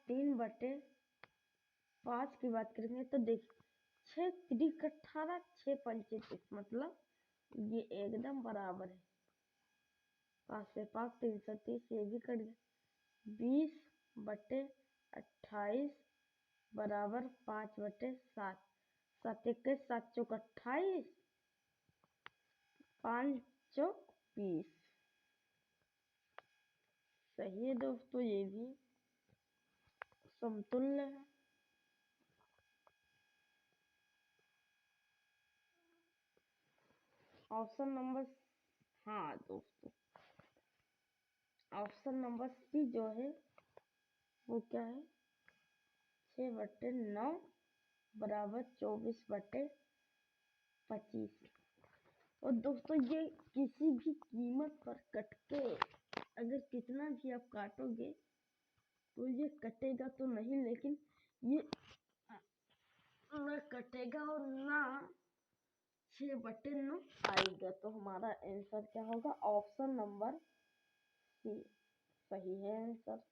3/5 की बात करेंगे, तो देखिए 6×18 6×5 मतलब ये एकदम बराबर है। 5 से 5 330, ये भी कट गया। 20/28 बराबर 5/7, 7×1 7×4 = 28, 5×4 = 20। सही है दोस्तों, ये भी समतुल्य है। ऑप्शन नंबर, हाँ दोस्तों ऑप्शन नंबर सी जो है वो क्या है? 6/9 बराबर 24/25। और दोस्तों ये किसी भी कीमत पर कट के, अगर कितना भी आप काटोगे तो ये कटेगा तो नहीं, लेकिन ये ना कटेगा और ना 6/9 आएगा। तो हमारा आंसर क्या होगा? ऑप्शन नंबर सी सही है आंसर।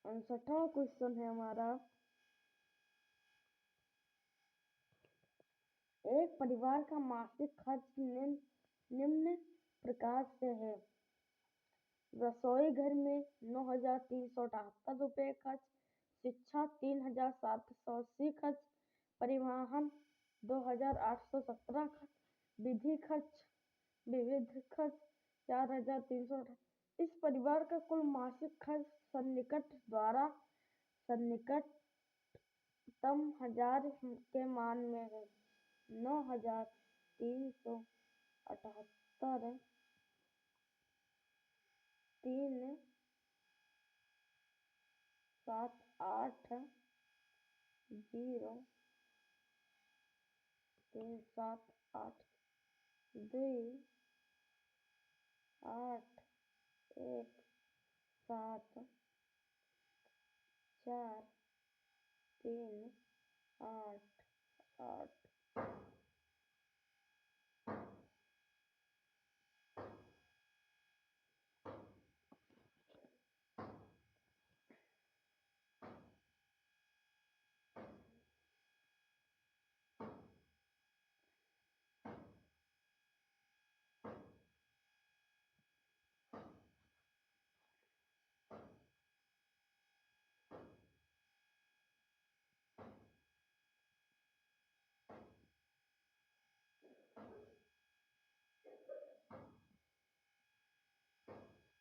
59वां क्वेश्चन है हमारा। एक परिवार का मासिक खर्च निम्न प्रकार से है। रसोई घर में 9,378 रुपये खर्च, शिक्षा 3,780 खर्च, परिवहन 2,817 खर्च, विविध खर्च 4,300। इस परिवार का कुल मासिक खर्च सन्निकटतम 1,000 के मान में है। 9,378 3,780 2,817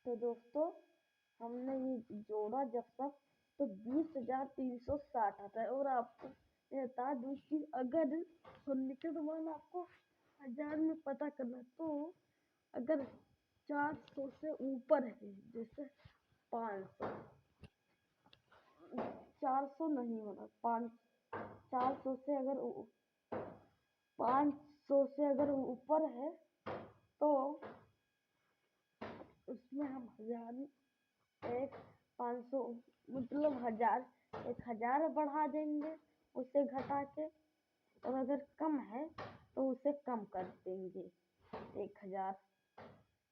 तो दोस्तों, हमने ये जोड़ा जब सब तो 20,360 आता है। और आपको बता दूं कि अगर सन्निकट मान आपको 1,000 में पता करना, तो अगर 400 से ऊपर है, जैसे 500, 400 नहीं होना, 400 से अगर 500 से अगर ऊपर है तो उसमें हम 1,000 500 मतलब 1,000 बढ़ा देंगे उसे घटा के। और अगर कम है तो उसे कम कर देंगे 1,000।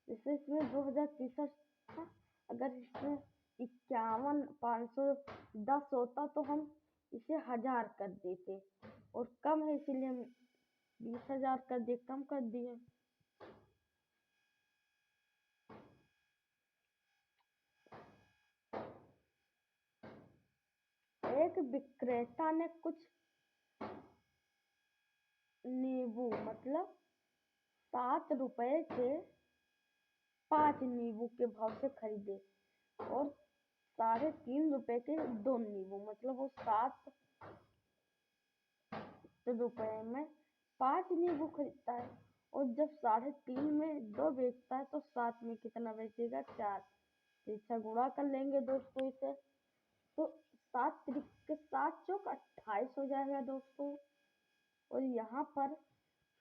जैसे इसमें 2,063 था, अगर इसमें 51,510 होता तो हम इसे 1,000 कर देते, और कम है इसीलिए हम 20,000 कर दिए, कम कर दिए। एक विक्रेता ने कुछ नींबू मतलब 7 रुपए के 5 नींबू के भाव से खरीदे, और 3.5 रुपए के 2 नींबू, मतलब वो 7 रुपए में 5 नींबू खरीदता है। और जब 3.5 में 2 बेचता है तो 7 में कितना बेचेगा? 4। तो गुणा कर लेंगे दोस्तों इसे, तो 7 त्रिक 7 चौक 28 हो जाएगा दोस्तों। और यहाँ पर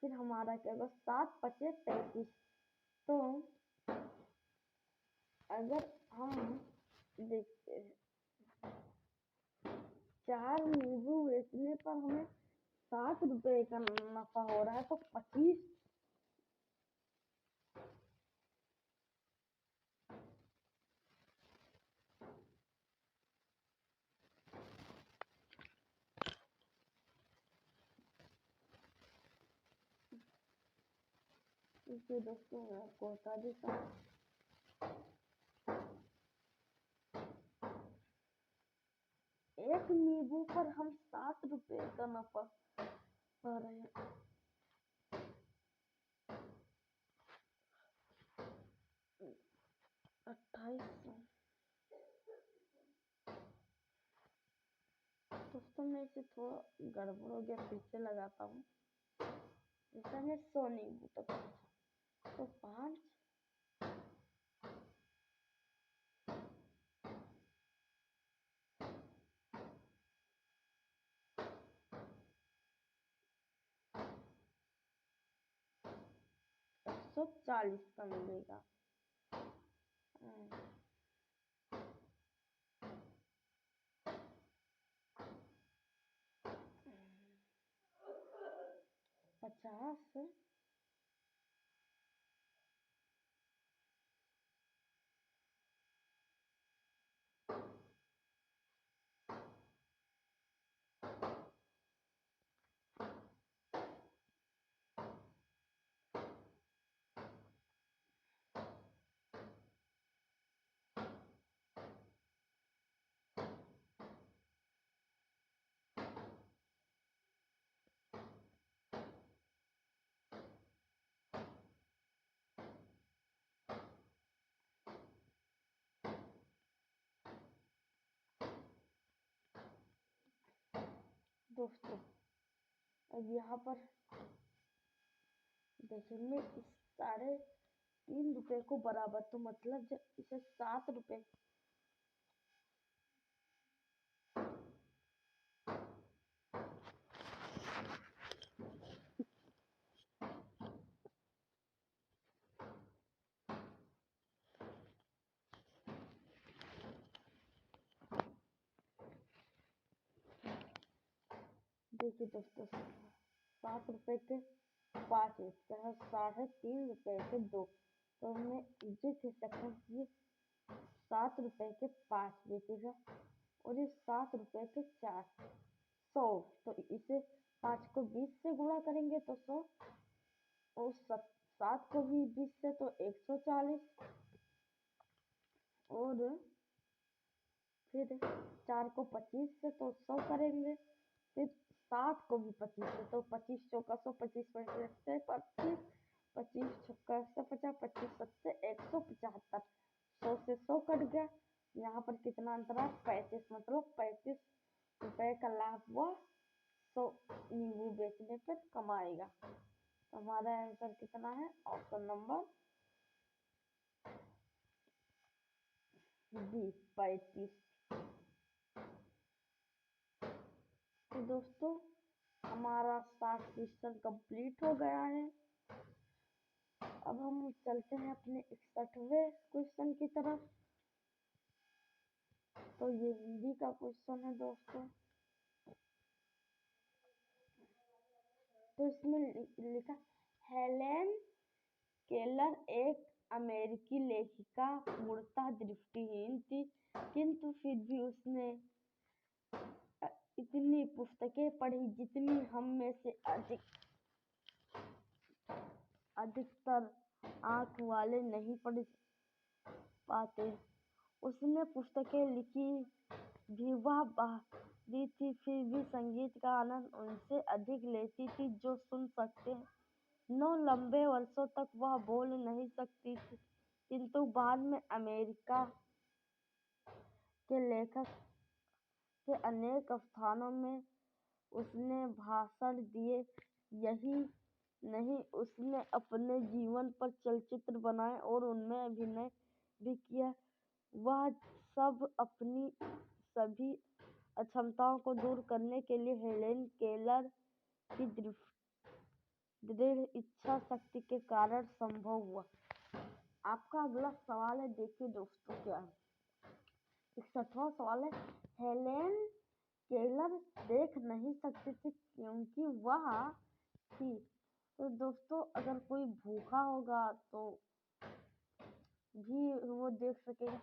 फिर हमारा क्या होगा? 7 पचे 35। तो अगर हम देखते हैं, 4 नींबू बेचने पर हमें 7 रुपए का नफा हो रहा है, तो 25 इसे दोस्तों मैं आपको बता देता हूँ। एक नींबू पर हम 7 रुपए का नफा पा रहे हैं। 2800। दोस्तों मैं इसे थोड़ा गड़बड़ हो गया, फिर से लगाता हूँ। जैसे हमें 100 नींबू तक, तो 5 140 का मिलेगा। 50। अब यहाँ पर देखेंगे इस 3.5 रुपए को बराबर, तो मतलब जब इसे 7 रुपए देखिए दोस्तों, 7 रुपए के 5 बेचते हैं, 3.5 रुपए के 2, तो हमने इसे कह सकते हैं कि ये 7 रुपए के 5 बेचेगा और ये 7 रुपए के 4, 100। तो इसे 5 को 20 से गुणा करेंगे तो 100, और 7 को भी 20 से तो 140, और फिर 4 को 25 से तो 100 करेंगे, फिर 7 को भी 25 से तो 25 चौका 100, 25 25 25 25 छक्का 150, 25 सत्ते 175, 100 से 100 कट गया। यहाँ पर कितना अंतर है? 35, मतलब 35 रुपए का लाभ वह 100 नींबू बेचने पर कमाएगा। तो हमारा आंसर कितना है? Option number B, 35। तो दोस्तों, हमारा 60 क्वेश्चन कंप्लीट हो गया है। अब हम चलते हैं अपने 61वें क्वेश्चन की तरफ। तो ये हिंदी का क्वेश्चन है दोस्तों। तो इसमें लिखा, हेलेन केलर एक अमेरिकी लेखिका, पूर्णतः दृष्टिहीन थी, किंतु फिर भी उसने इतनी पुस्तकें पढ़ी जितनी हम में से अधिकतर आंख वाले नहीं पढ़ पाते। उसने पुस्तकें लिखी भी वह बाहरी थी, फिर भी संगीत का आनंद उनसे अधिक लेती थी जो सुन सकते हैं। 9 लंबे वर्षों तक वह बोल नहीं सकती थी, किंतु बाद में अमेरिका के लेखक के अनेक स्थानों में उसने भाषण दिए। यही नहीं, उसने अपने जीवन पर चलचित्र बनाए और उनमें अभिनय भी किया। वह सब अपनी सभी अक्षमताओं को दूर करने के लिए हेलेन केलर की दृढ़ इच्छा शक्ति के कारण संभव हुआ। आपका अगला सवाल है, देखिए दोस्तों क्या है। 61वां सवाल है, हेलेन केलर देख नहीं सकती थी क्योंकि वह थी। तो दोस्तों, अगर कोई भूखा होगा तो भी वो देख सकेगा।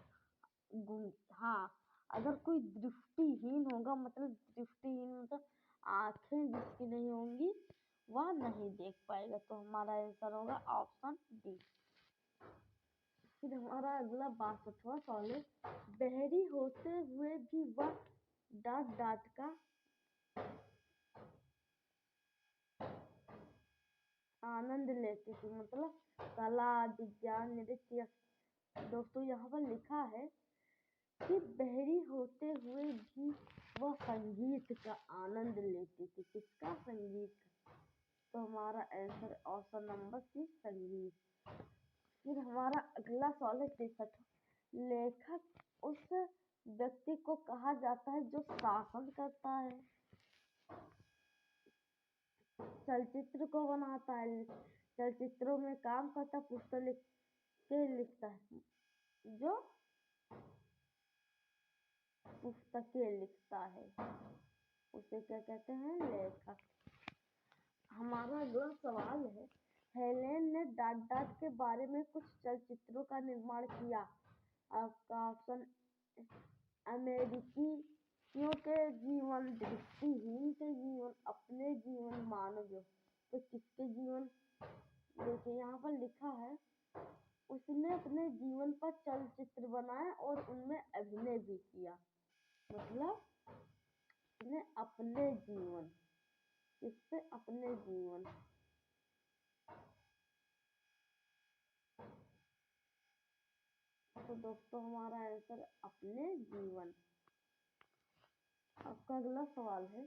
हाँ, अगर कोई दृष्टिहीन होगा, मतलब दृष्टिहीन मतलब आंखें जिसकी नहीं होंगी वह नहीं देख पाएगा। तो हमारा आंसर होगा ऑप्शन डी। फिर हमारा अगला 62वां सवाल है, बहरी होते हुए भी वह डांट डांट का आनंद लेती थी, मतलब कला, विज्ञान, नृत्य। दोस्तों, यहाँ पर लिखा है कि बहरी होते हुए भी वह संगीत का आनंद लेती थी। किसका? संगीत का। तो हमारा आंसर ऑप्शन नंबर सी, संगीत। फिर हमारा अगला सवाल है 63। लेखक उस व्यक्ति को कहा जाता है जो शासन करता है, चलचित्र को बनाता है, चलचित्रों में काम करता, पुस्तकें लिखता है, जो पुस्तकें लिखता है उसे क्या कहते हैं? लेखक। हमारा अगला सवाल है, हेलेन ने डांट डांट के बारे में कुछ चलचित्रों का निर्माण किया। आपका ऑप्शन, अमेरिकियों के जीवन, दृष्टिहीन के जीवन, अपने जीवन, मानव। तो किसके जीवन? देखिए यहाँ पर लिखा है, उसने अपने जीवन पर चलचित्र बनाए और उनमें अभिनय भी किया। मतलब उसने अपने जीवन, किससे? अपने जीवन। तो दोस्तों, हमारा आंसर अपने जीवन। आपका अगला सवाल है,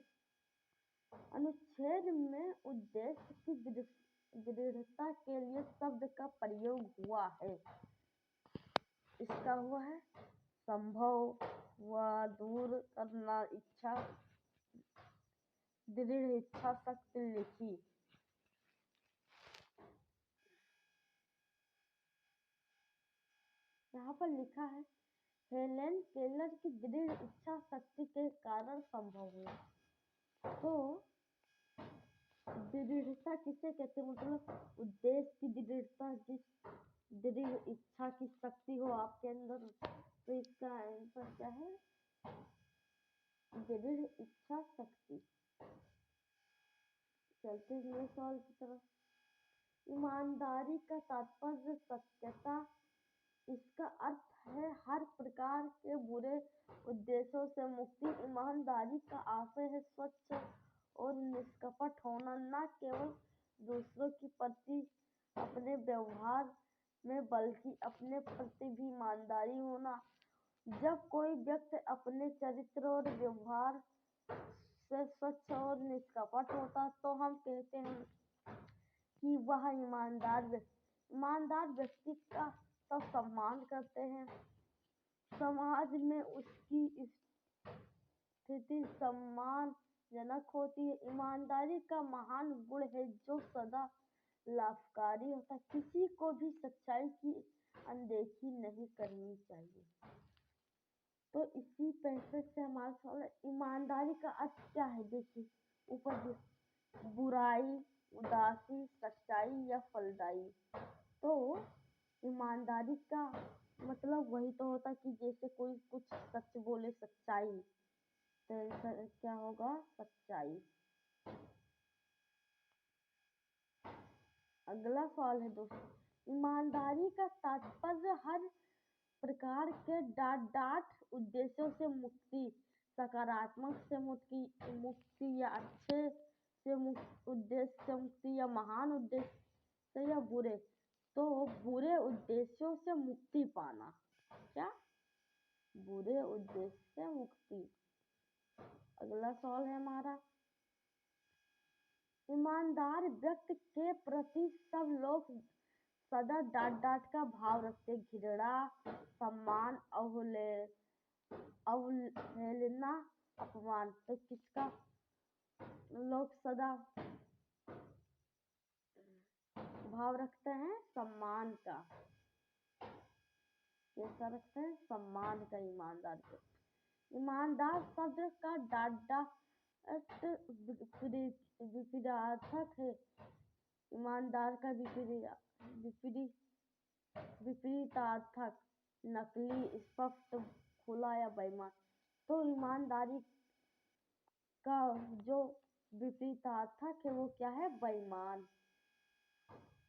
अनुच्छेद में उद्देश्य की दृढ़ता के लिए शब्द का प्रयोग हुआ है। इसका हुआ है संभव व दूर करना, इच्छा, दृढ़ इच्छा शक्ति लिखी। यहाँ पर लिखा है हेलेन केलर की दृढ़ इच्छा शक्ति के कारण संभव हुआ। तो दृढ़ता किसे कहते हैं, मतलब उद्देश्य की दृढ़ता, जिस दृढ़ इच्छा की शक्ति हो आपके अंदर, तो इसका आंसर क्या है, दृढ़ इच्छा शक्ति। चलते हैं सवाल की तरफ। ईमानदारी का तात्पर्य सत्यता, इसका अर्थ है हर प्रकार के बुरे उद्देश्यों से मुक्ति। ईमानदारी का आशय है स्वच्छ और निष्कपट होना, न केवल दूसरों के प्रति अपने व्यवहार में बल्कि अपने प्रति भी ईमानदारी होना। जब कोई व्यक्ति अपने चरित्र और व्यवहार से स्वच्छ और निष्कपट होता तो हम कहते हैं कि वह ईमानदार व्यक्ति का सब सम्मान करते हैं। समाज में उसकी स्थिति सम्मानजनक होती है। ईमानदारी का महान गुण है जो सदा लाभकारी होता है। किसी को भी सच्चाई की अनदेखी नहीं करनी चाहिए। तो इसी पैसे से हमारा सवाल है, ईमानदारी का अर्थ क्या है। देखिए ऊपर, बुराई, उदासी, सच्चाई या फलदायी। तो ईमानदारी का मतलब वही तो होता कि जैसे कोई कुछ सच बोले, सच्चाई, तो क्या होगा, सच्चाई। अगला सवाल है दोस्तों, ईमानदारी का तात्पर्य हर प्रकार के डाट उद्देश्यों से मुक्ति, सकारात्मक से मुक्ति या अच्छे से उद्देश्य से मुक्ति या महान उद्देश्य से या बुरे। तो बुरे उद्देश्यों से मुक्ति पाना, क्या, बुरे उद्देश्य से मुक्ति। अगला सवाल है हमारा, ईमानदार व्यक्ति के प्रति सब लोग सदा डांट का भाव रखते, घृणा, सम्मान, अवहेलना, अपमान। तो किसका लोग सदा भाव रखते हैं, सम्मान का। कैसा रखते हैं, सम्मान का। ईमानदार शब्द का विपरीतार्थक है। ईमानदार का विपरीतार्थक नकली, स्पष्ट, खुला या बेईमान। तो ईमानदारी का जो विपरीतार्थक है वो क्या है, बेईमान।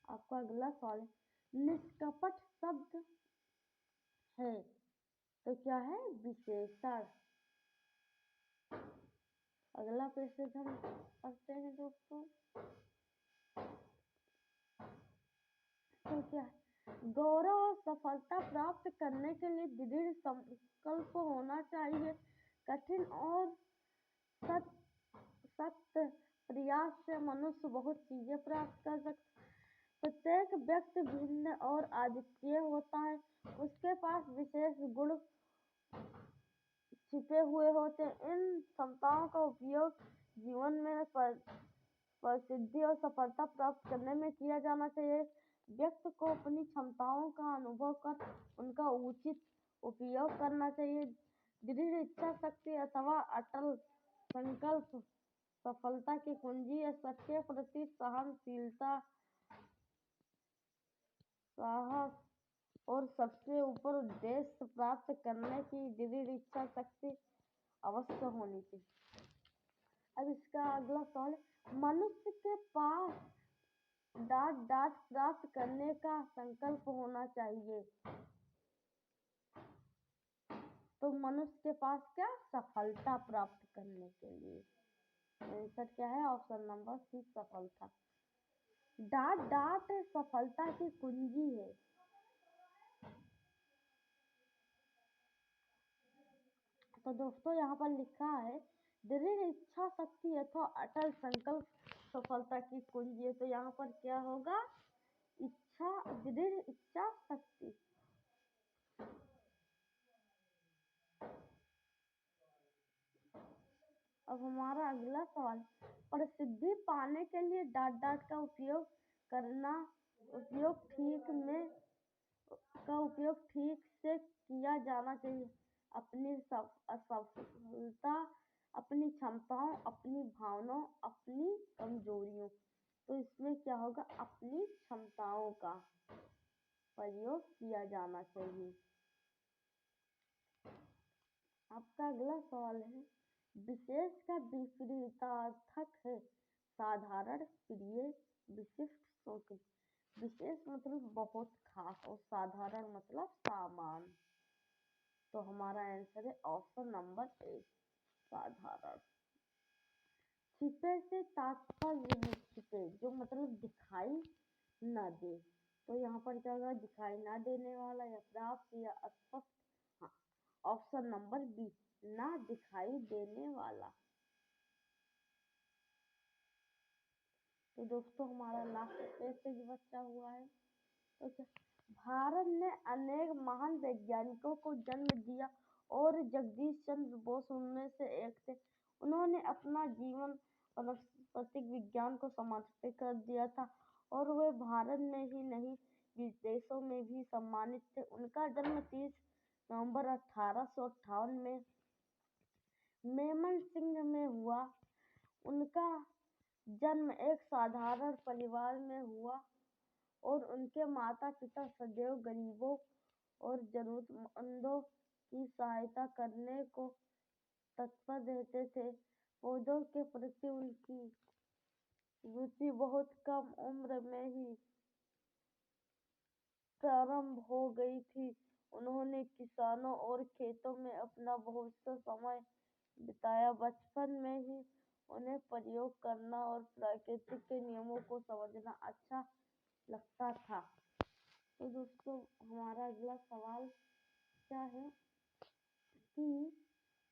आपका अगला सवाल है, निष्कपट शब्द है तो क्या है, विशेषण। अगला प्रश्न हम पढ़ते हैं दोस्तों। तो क्या, गौरव और सफलता प्राप्त करने के लिए दृढ़ संकल्प होना चाहिए। कठिन और सख्त प्रयास से मनुष्य बहुत चीजें प्राप्त कर सकता है। प्रत्येक व्यक्ति भिन्न और अद्वितीय होता है। उसके पास विशेष गुण छिपे हुए होते हैं। इन क्षमताओं का उपयोग जीवन में प्रसिद्धि और सफलता प्राप्त करने में किया जाना चाहिए। व्यक्ति को अपनी क्षमताओं का अनुभव कर उनका उचित उपयोग करना चाहिए। दृढ़ इच्छा शक्ति अथवा अटल संकल्प सफलता की कुंजी है। सबके प्रति सहनशीलता, साहस और सबसे ऊपर उद्देश्य प्राप्त करने की दृढ़ इच्छा शक्ति अवश्य होनी चाहिए। अब इसका अगला सवाल है, मनुष्य के पास डाट प्राप्त करने का संकल्प होना चाहिए। तो मनुष्य के पास क्या, सफलता प्राप्त करने के लिए। आंसर क्या है, ऑप्शन नंबर सी, सफलता। डाट सफलता की कुंजी है। तो दोस्तों यहाँ पर लिखा है, दृढ़ इच्छा शक्ति अथवा अटल संकल्प सफलता की कुंजी है। तो यहाँ पर क्या होगा, दृढ़ इच्छा शक्ति। अब हमारा अगला सवाल, प्रसिद्धि पाने के लिए डांट का उपयोग ठीक से किया जाना चाहिए। अपनी असफलता, अपनी क्षमताओं, अपनी भावनाओं, अपनी कमजोरियों। तो इसमें क्या होगा, अपनी क्षमताओं का प्रयोग किया जाना चाहिए। आपका अगला सवाल है, विशेष का विपरीतार्थक है साधारण, प्रिय, विशिष्ट, शौकिन। विशेष मतलब बहुत खास और साधारण मतलब सामान्य। तो हमारा आंसर है ऑप्शन नंबर ए, साधारण। छिपे से तात्पर्य है छिपे, जो मतलब दिखाई न दे। तो यहाँ पर क्या होगा, दिखाई ना देने वाला या प्राप्त या अस्पष्ट। हाँ, ऑप्शन नंबर बी, ना दिखाई देने वाला। तो दोस्तों हमारा लास्ट पेज बचा हुआ है। तो क्या, भारत ने अनेक महान वैज्ञानिकों को जन्म दिया और जगदीश चंद्र बोस उनमें से एक थे। उन्होंने अपना जीवन वनस्पतिक विज्ञान को समर्पित कर दिया था और वे भारत में ही नहीं विदेशों में भी सम्मानित थे। उनका जन्म 30 नवंबर 1858 में मेमनसिंह में हुआ। उनका जन्म एक साधारण परिवार में हुआ और उनके माता पिता सदैव गरीबों और जरूरतमंदों की सहायता करने को तत्पर रहते थे। पौधों के प्रति उनकी रुचि बहुत कम उम्र में ही प्रारंभ हो गई थी। उन्होंने किसानों और खेतों में अपना बहुत सा समय बिताया। बचपन में ही उन्हें प्रयोग करना और प्रकृति के नियमों को समझना अच्छा लगता था। तो दोस्तों हमारा अगला सवाल क्या है कि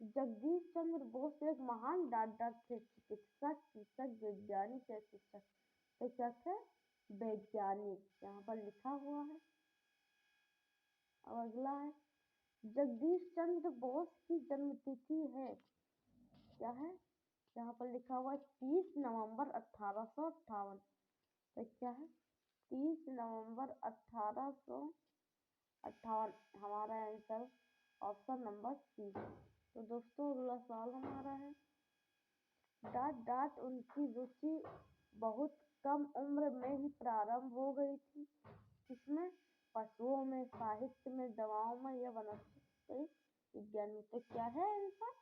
जगदीश चंद्र बोस एक महान डॉक्टर थे, चिकित्सक, कृषक, वैज्ञानिक या शिक्षक। तो क्या थे, वैज्ञानिक, यहाँ पर लिखा हुआ है। अब अगला है, जगदीश चंद्र बोस की जन्म तिथि है, क्या है, यहाँ पर लिखा हुआ है 30 नवंबर 1858। तो क्या है, 30 नवंबर 1858। हमारा आंसर ऑप्शन नंबर सी। तो दोस्तों अगला सवाल हमारा है, डांट उनकी रुचि बहुत कम उम्र में ही प्रारंभ हो गई थी। किसमें, पशुओं में, साहित्य में, दवाओं में या वनस्पति विज्ञान में। तो क्या है आंसर,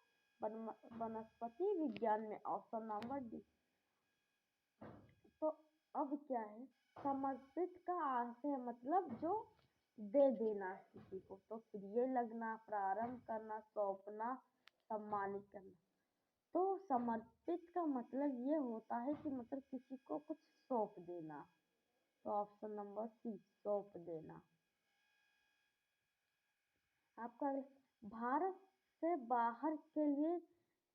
वनस्पति विज्ञान में, ऑप्शन नंबर डी। तो अब क्या है, समर्पित का अर्थ है मतलब जो दे देना किसी को। तो प्रिय लगना, प्रारंभ करना, सौंपना, सम्मानित करना। तो समर्पित का मतलब ये होता है कि मतलब किसी को कुछ सौंप देना। तो ऑप्शन नंबर सी, सौंप देना। आपका भारत से बाहर के लिए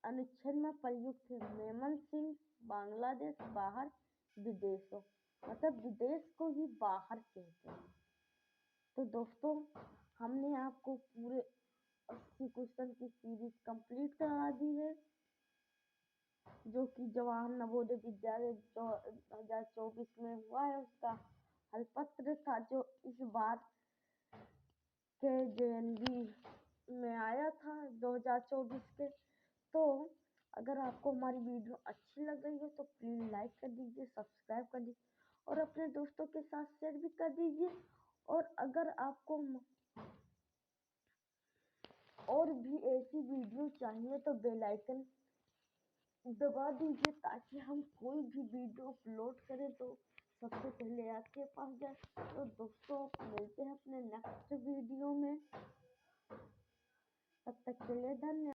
अनुच्छेद में प्रयुक्त है। मेमनसिंह, बांग्लादेश, बाहर, विदेशों, मतलब विदेश को ही बाहर कहते हैं। तो दोस्तों हमने आपको पूरे 80 क्वेश्चन की सीरीज कंप्लीट करा दी है, जो कि जवाहर नवोदय विद्यालय 2024 में हुआ है। उसका हल पत्र था जो इस बार के JNV में आया था 2024 के। तो अगर आपको हमारी वीडियो अच्छी लग रही है तो प्लीज़ लाइक कर दीजिए, सब्सक्राइब कर दीजिए और अपने दोस्तों के साथ शेयर भी कर दीजिए। और अगर आपको और भी ऐसी वीडियो चाहिए तो बेल आइकन दबा दीजिए, ताकि हम कोई भी वीडियो अपलोड करें तो सबसे पहले आपके पास जाए। तो दोस्तों मिलते हैं अपने नेक्स्ट वीडियो में, तब तक के लिए धन्यवाद।